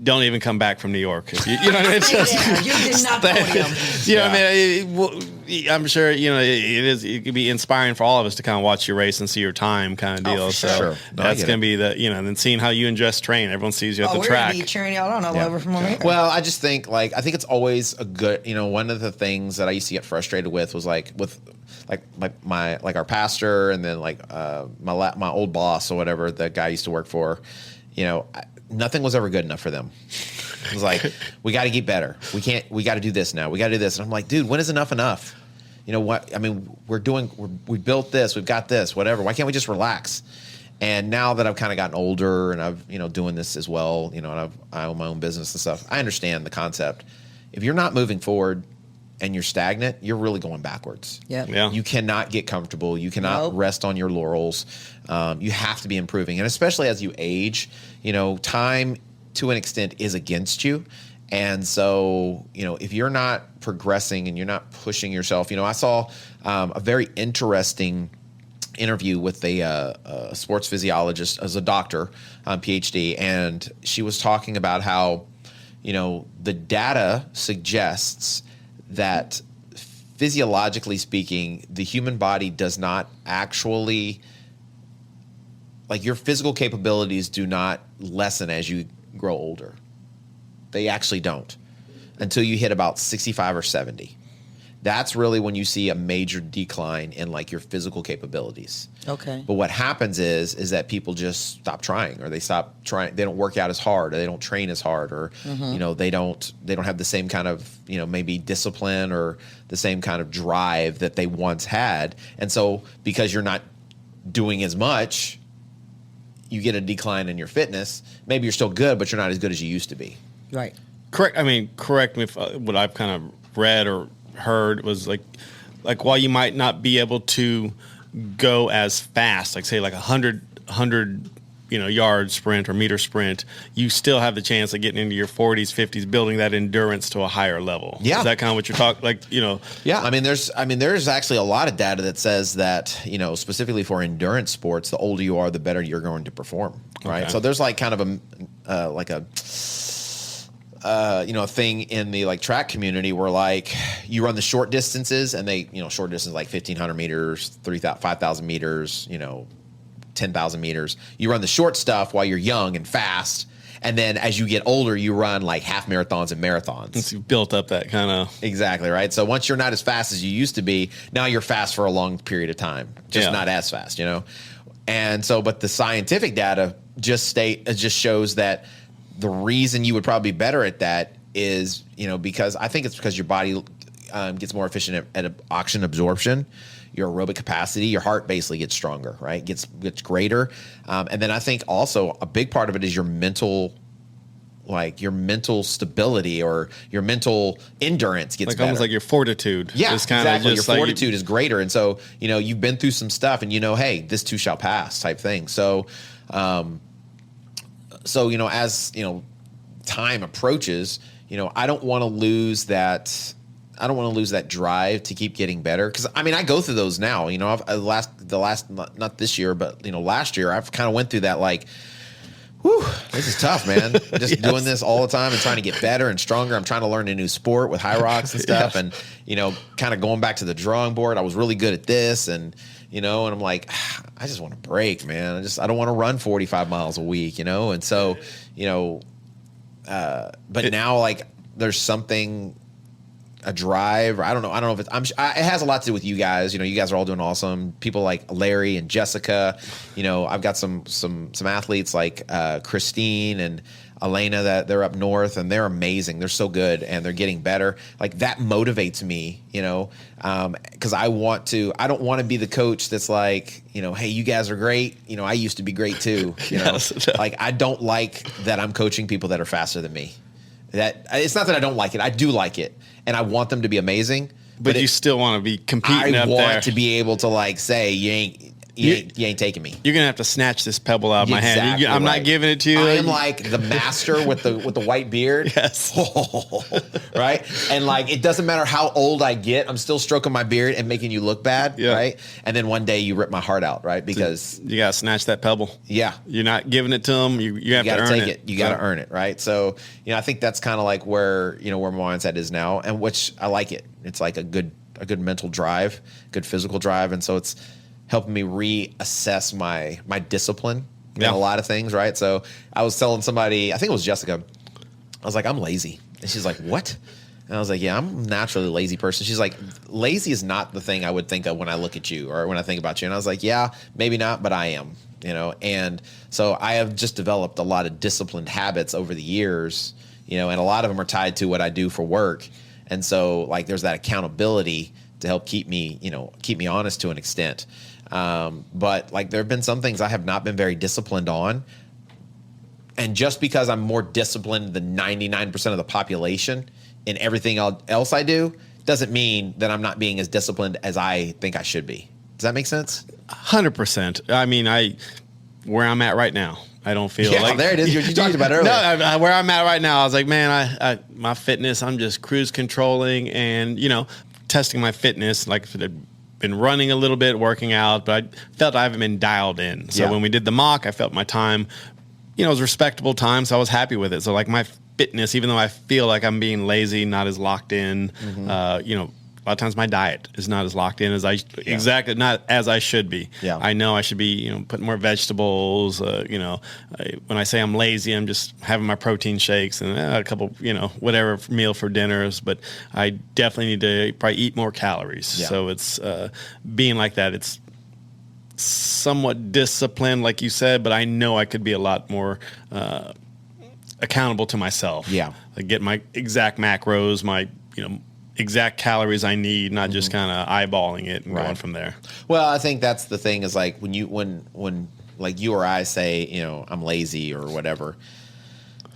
don't even come back from New York. You know what I mean? It's just, you did not podium. What I mean? I'm sure, it could be inspiring for all of us to kind of watch your race and see your time kind of deal. for So sure. No, I that's get going to be and then seeing how you and Jess train. Everyone sees you at the we're track. going to be cheering y'all on all over from over here. Well, I just think I think it's always a good, one of the things that I used to get frustrated with was with our pastor, and then my old boss or whatever, the guy I used to work for, nothing was ever good enough for them. It was we got to get better. We got to do this now. We got to do this. And I'm like, dude, when is enough enough? What? I mean, we built this, we've got this, whatever. Why can't we just relax? And now that I've kind of gotten older and I've, doing this as well, and I own my own business and stuff, I understand the concept. if you're not moving forward and you're stagnant, you're really going backwards. Yep. Yeah. You cannot get comfortable. You cannot rest on your laurels. You have to be improving. And especially as you age, time to an extent is against you. And so, if you're not progressing and you're not pushing yourself, I saw a very interesting interview with a sports physiologist as a doctor, PhD, and she was talking about how, the data suggests that physiologically speaking, the human body does not actually, like, your physical capabilities do not lessen as you grow older. They actually don't until you hit about 65 or 70. That's really when you see a major decline in like your physical capabilities. Okay. But what happens is that people just stop trying, or they stop trying. They don't work out as hard, or they don't train as hard, or they don't have the same kind of maybe discipline or the same kind of drive that they once had. And so because you're not doing as much, you get a decline in your fitness. Maybe you're still good, but you're not as good as you used to be. Right. Correct. I mean, correct me if what I've kind of read or heard was like while you might not be able to go as fast, like say like 100 yard sprint or meter sprint, you still have the chance of getting into your 40s, 50s, building that endurance to a higher level. Yeah. Is that kind of what you're talking? Yeah. I mean, there's actually a lot of data that says that, specifically for endurance sports, the older you are, the better you're going to perform. Right. Okay. So there's like kind of a thing in the like track community where like you run the short distances, and they, short distance like 1,500 meters, 3,000, 5,000 meters, 10,000 meters. You run the short stuff while you're young and fast. And then as you get older, you run like half marathons and marathons. Once you've built up that kind of. Exactly. Right. So once you're not as fast as you used to be, now you're fast for a long period of time, just not as fast, And so, but the scientific data just shows that the reason you would probably be better at that is, because I think it's because your body gets more efficient at oxygen absorption, your aerobic capacity, your heart basically gets stronger, right? Gets greater. And then I think also a big part of it is your mental stability or your mental endurance gets better. Almost like your fortitude. Yeah, is kinda exactly. just Your like fortitude is greater. And so, you've been through some stuff and hey, this too shall pass type thing. So, as time approaches, I don't want to lose that. I don't want to lose that drive to keep getting better, because I go through those now. Not this year, but last year I've kind of went through that like, whew, this is tough, man. Just doing this all the time and trying to get better and stronger. I'm trying to learn a new sport with high rocks and stuff, and kind of going back to the drawing board. I was really good at this, and and I'm like, I just want to break, man. I don't want to run 45 miles a week, and so, but now like there's something, a drive, or I don't know if it's, it has a lot to do with you guys. You guys are all doing awesome. People like Larry and Jessica, I've got some athletes like Christine and Elena that they're up north, and they're amazing. They're so good, and they're getting better. Like that motivates me, because I don't want to be the coach that's like, hey, you guys are great. I used to be great too. Like I don't like that I'm coaching people that are faster than me. That it's not that I don't like it. I do like it, and I want them to be amazing. But you still want to be competing up there. I want to be able to like say you ain't taking me. You're gonna have to snatch this pebble out of my hand. I'm not giving it to you. I am like the master with the white beard. Yes. Right? And like it doesn't matter how old I get, I'm still stroking my beard and making you look bad. Yeah. Right? And then one day you rip my heart out, right? Because you gotta snatch that pebble. Yeah. You're not giving it to them. You have to earn take it. You gotta earn it, right? So, I think that's kind of like where my mindset is now, and which I like it. It's like a good mental drive, good physical drive, and so it's helping me reassess my discipline in a lot of things, right? So I was telling somebody, I think it was Jessica, I was like, I'm lazy. And she's like, what? And I was like, yeah, I'm naturally a lazy person. She's like, lazy is not the thing I would think of when I look at you or when I think about you. And I was like, yeah, maybe not, but I am, And so I have just developed a lot of disciplined habits over the years, and a lot of them are tied to what I do for work. And so like there's that accountability to help keep me honest to an extent. But like there have been some things I have not been very disciplined on, And just because I'm more disciplined than 99% of the population in everything else I do, doesn't mean that I'm not being as disciplined as I think I should be. Does that make sense? 100%. I mean, where I'm at right now, I don't feel like there it is. You talked about it earlier. No, where I'm at right now, I was like, man, my fitness, I'm just cruise controlling and, testing my fitness. Like I've been running a little bit, working out, but I felt I haven't been dialed in. So when we did the mock, I felt my time, it was respectable time. So I was happy with it. So like my fitness, even though I feel like I'm being lazy, not as locked in, a lot of times my diet is not as locked in as exactly not as I should be. Yeah. I know I should be, putting more vegetables. When I say I'm lazy, I'm just having my protein shakes and a couple, whatever meal for dinners. But I definitely need to probably eat more calories. Yeah. So it's being like that. It's somewhat disciplined, like you said, but I know I could be a lot more accountable to myself. Yeah. Like get my exact macros, my exact calories I need, not just kind of eyeballing it and going from there. Well, I think that's the thing is like when like you or I say, I'm lazy or whatever,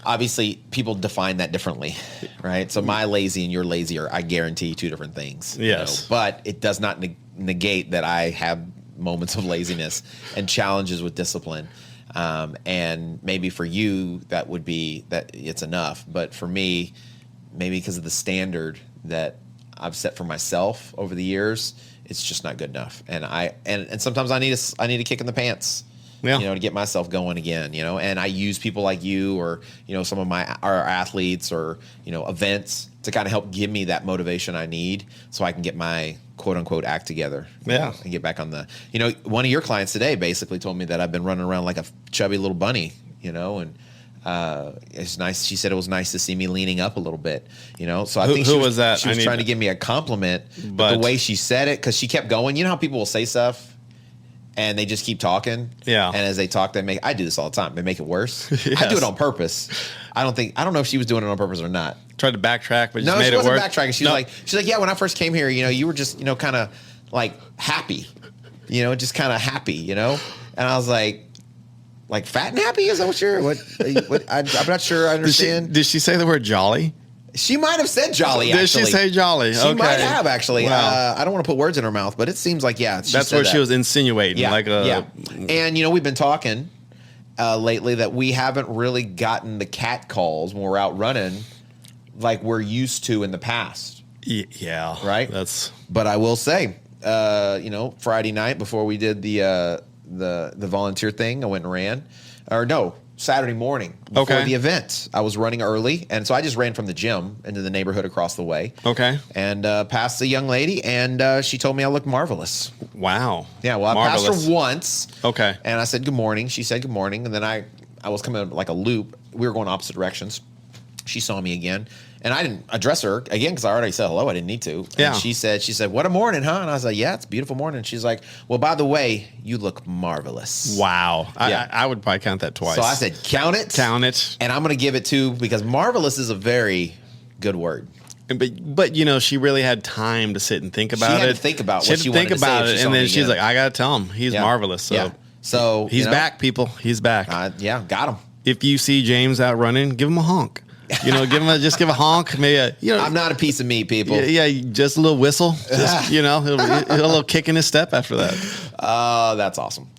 obviously people define that differently, right? So my lazy and your lazy are, I guarantee, two different things. Yes. But it does not negate that I have moments of laziness and challenges with discipline. And maybe for you, that would be that it's enough. But for me, maybe because of the standard that I've set for myself over the years, it's just not good enough. And sometimes I need a kick in the pants, to get myself going again, and I use people like you or, some of our athletes or, events to kind of help give me that motivation I need so I can get my quote unquote act together. Yeah. And get back on the, one of your clients today basically told me that I've been running around like a chubby little bunny, and it's nice. She said it was nice to see me leaning up a little bit, So I think who was that? She was trying to give me a compliment, but the way she said it, because she kept going. You know how people will say stuff and they just keep talking. Yeah. And as they talk, I do this all the time. They make it worse. Yes. I do it on purpose. I don't know if she was doing it on purpose or not. Tried to backtrack, but just No, made she it wasn't work. backtracking. She's like, yeah. When I first came here, you were just, kind of like happy, just kind of happy, And I was like fat and happy? Is that what you're? I'm not sure I understand. Did she say the word jolly? She might have said jolly. Did she say jolly? She might have actually. Wow. I don't want to put words in her mouth, but it seems like that's where she was insinuating. Yeah. And we've been talking lately that we haven't really gotten the cat calls when we're out running like we're used to in the past. Yeah. Right. But I will say, Friday night before we did the volunteer thing, I went and ran, Saturday morning before the event. I was running early, and so I just ran from the gym into the neighborhood across the way. Okay. And passed a young lady, and she told me I looked marvelous. Wow. Yeah, well, I passed her once. Okay. And I said good morning. She said good morning, and then I was coming like a loop. We were going opposite directions. She saw me again. And I didn't address her again because I already said hello. I didn't need to. Yeah. And she said, what a morning, huh? And I was like, yeah, it's a beautiful morning. And she's like, well, by the way, you look marvelous. Wow. Yeah. I would probably count that twice. So I said, count it. Count it. And I'm going to give it to, because marvelous is a very good word. But she really had time to sit and think about it. She had to think about what she wanted to say. And then she's like, I got to tell him. He's marvelous. So he's back, people. He's back. Got him. If you see James out running, give him a honk. Give a honk. Maybe I'm not a piece of meat, people. Yeah, just a little whistle. Just, a little kick in his step after that. That's awesome.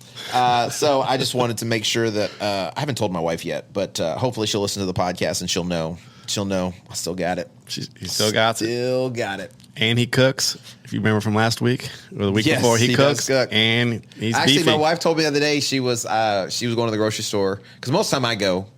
So I just wanted to make sure that I haven't told my wife yet, but hopefully she'll listen to the podcast and she'll know. I still got it. He still got it. Still got it. And he cooks. If you remember from last week or the week before, he cooks. Cook. And he's actually beefy. My wife told me the other day she was going to the grocery store because most of the time I go.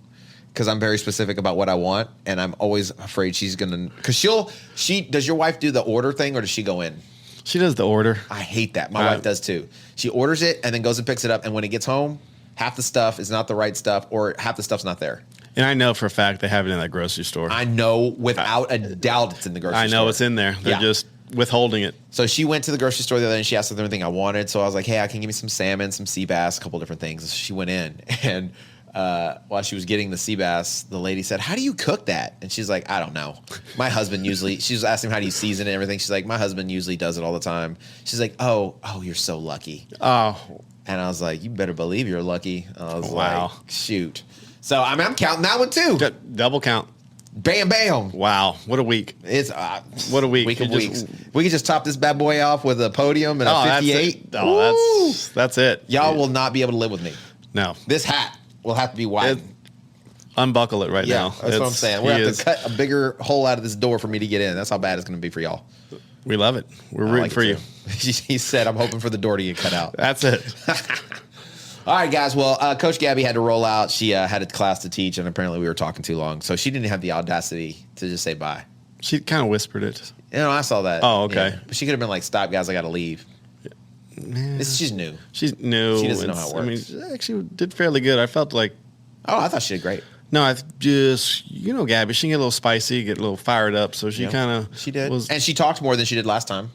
Because I'm very specific about what I want, and I'm always afraid she's gonna. Because does your wife do the order thing, or does she go in? She does the order. I hate that. My wife does too. She orders it and then goes and picks it up, and when it gets home, half the stuff is not the right stuff, or half the stuff's not there. And I know for a fact they have it in that grocery store. I know without a doubt it's in the grocery store. I know it's in there. They're just withholding it. So she went to the grocery store the other day and she asked if there was anything I wanted. So I was like, hey, I can give me some salmon, some sea bass, a couple different things. So she went in and. While she was getting the sea bass, the lady said, how do you cook that? And she's like, I don't know. My husband usually, she was asking how do you season it and everything. She's like, my husband usually does it all the time. She's like, oh, you're so lucky. Oh. And I was like, you better believe you're lucky. I was like, shoot. So I'm counting that one too. Double count. Bam, bam. Wow. What a week. It's what a week. Week of weeks. We can just top this bad boy off with a podium and a 58. That's it. Y'all will not be able to live with me. No. This hat will have to be wide. Unbuckle it now. That's what I'm saying. We're going to have to cut a bigger hole out of this door for me to get in. That's how bad it's going to be for y'all. We love it. We're rooting for you. He said, I'm hoping for the door to get cut out. That's it. All right, guys. Well, Coach Gabby had to roll out. She had a class to teach, and apparently we were talking too long. So she didn't have the audacity to just say bye. She kind of whispered it. I saw that. Oh, okay. Yeah. But she could have been like, stop, guys, I got to leave. She's new. She's new. She doesn't know how it works. I mean, she actually did fairly good. I felt like... Oh, I thought she did great. No, I just, Gabby, she can get a little spicy, get a little fired up. So she kind of... She did. And she talked more than she did last time.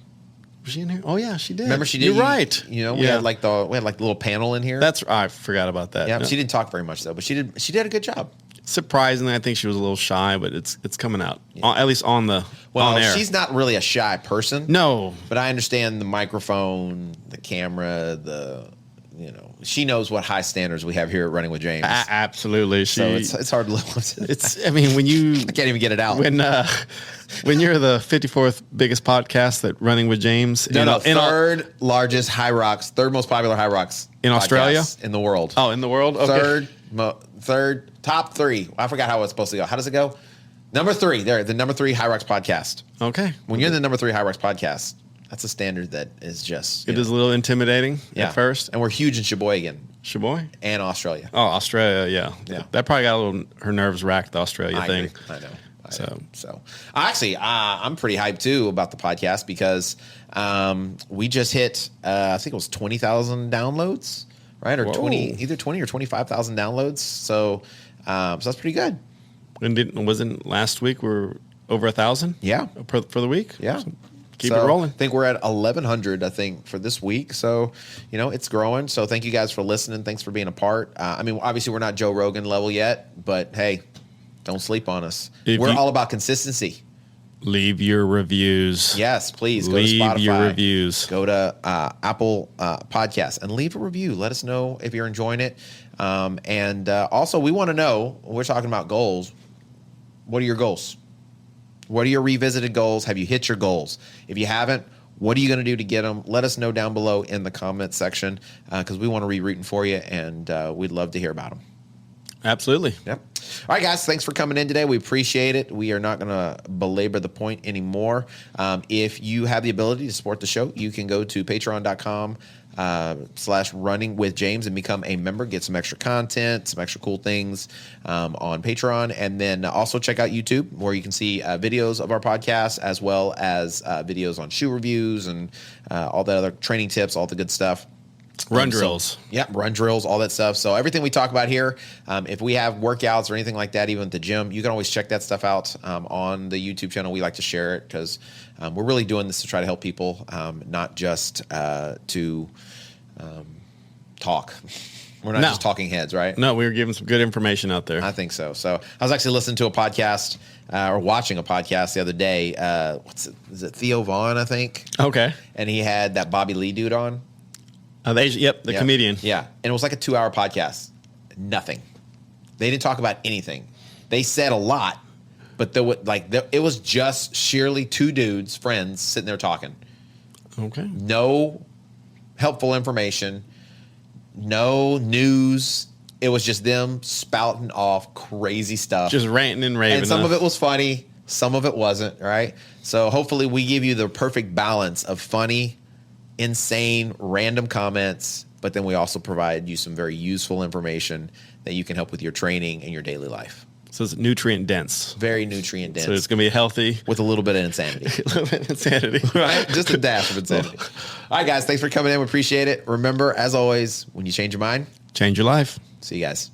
Was she in here? Oh, yeah, she did. Remember she did? You're right. We had like the little panel in here. I forgot about that. Yeah, she didn't talk very much though, but she did a good job. Surprisingly, I think she was a little shy, but it's coming out. At least on air. She's not really a shy person. No. But I understand the microphone, the camera, she knows what high standards we have here at Running with James. Absolutely. So it's hard to live with. When you... I can't even get it out. When you're the 54th biggest podcast that Running with James... third largest High Rocks, third most popular High Rocks in Australia? In the world. Oh, in the world? Okay. Third, top three. I forgot how it's supposed to go. How does it go? Number 3. There, the number 3 High Rocks podcast. Okay. When you're in the number 3 High Rocks podcast, that's a standard that is just... It is a little intimidating at first. And we're huge in Sheboygan. Sheboygan? And Australia. Oh, Australia, yeah. That probably got her nerves racked, the Australia thing. Agree. I know. So actually, I'm pretty hyped too about the podcast because we just hit, I think it was 20,000 downloads, right? Or either 20 or 25,000 downloads. So that's pretty good. And wasn't last week we're over 1,000? Yeah, for the week. Yeah. So keep it rolling. I think we're at 1,100, I think, for this week. So, it's growing. So thank you guys for listening. Thanks for being a part. Obviously we're not Joe Rogan level yet, but hey, don't sleep on us. We're all about consistency. Leave your reviews. Yes, please. Go to Spotify. Leave your reviews. Go to Apple Podcasts and leave a review. Let us know if you're enjoying it. And also, we want to know, we're talking about goals. What are your goals? What are your revisited goals? Have you hit your goals? If you haven't, what are you going to do to get them? Let us know down below in the comment section because we want to be rooting for you, and we'd love to hear about them. Absolutely. Yep. All right, guys. Thanks for coming in today. We appreciate it. We are not going to belabor the point anymore. If you have the ability to support the show, you can go to patreon.com/running with James and become a member. Get some extra content, some extra cool things on Patreon. And then also check out YouTube where you can see videos of our podcast as well as videos on shoe reviews and all the other training tips, all the good stuff. Run drills. Run drills, all that stuff. So everything we talk about here, if we have workouts or anything like that, even at the gym, you can always check that stuff out on the YouTube channel. We like to share it because we're really doing this to try to help people, not just to talk. We're not just talking heads, right? No, we were giving some good information out there. I think so. So I was actually listening to a podcast or watching a podcast the other day. Is it Theo Vaughn, I think? Okay. And he had that Bobby Lee dude on. The comedian. Yeah. And it was like a 2-hour podcast. Nothing. They didn't talk about anything. They said a lot, but it was just sheerly 2 dudes, friends, sitting there talking. Okay. No helpful information, no news. It was just them spouting off crazy stuff. Just ranting and raving. And some of it was funny, some of it wasn't, right? So hopefully we give you the perfect balance of funny, insane, random comments, but then we also provide you some very useful information that you can help with your training and your daily life. So it's nutrient dense. Very nutrient dense. So it's going to be healthy. With a little bit of insanity. A little bit of insanity. Right? Just a dash of insanity. All right, guys. Thanks for coming in. We appreciate it. Remember, as always, when you change your mind, change your life. See you guys.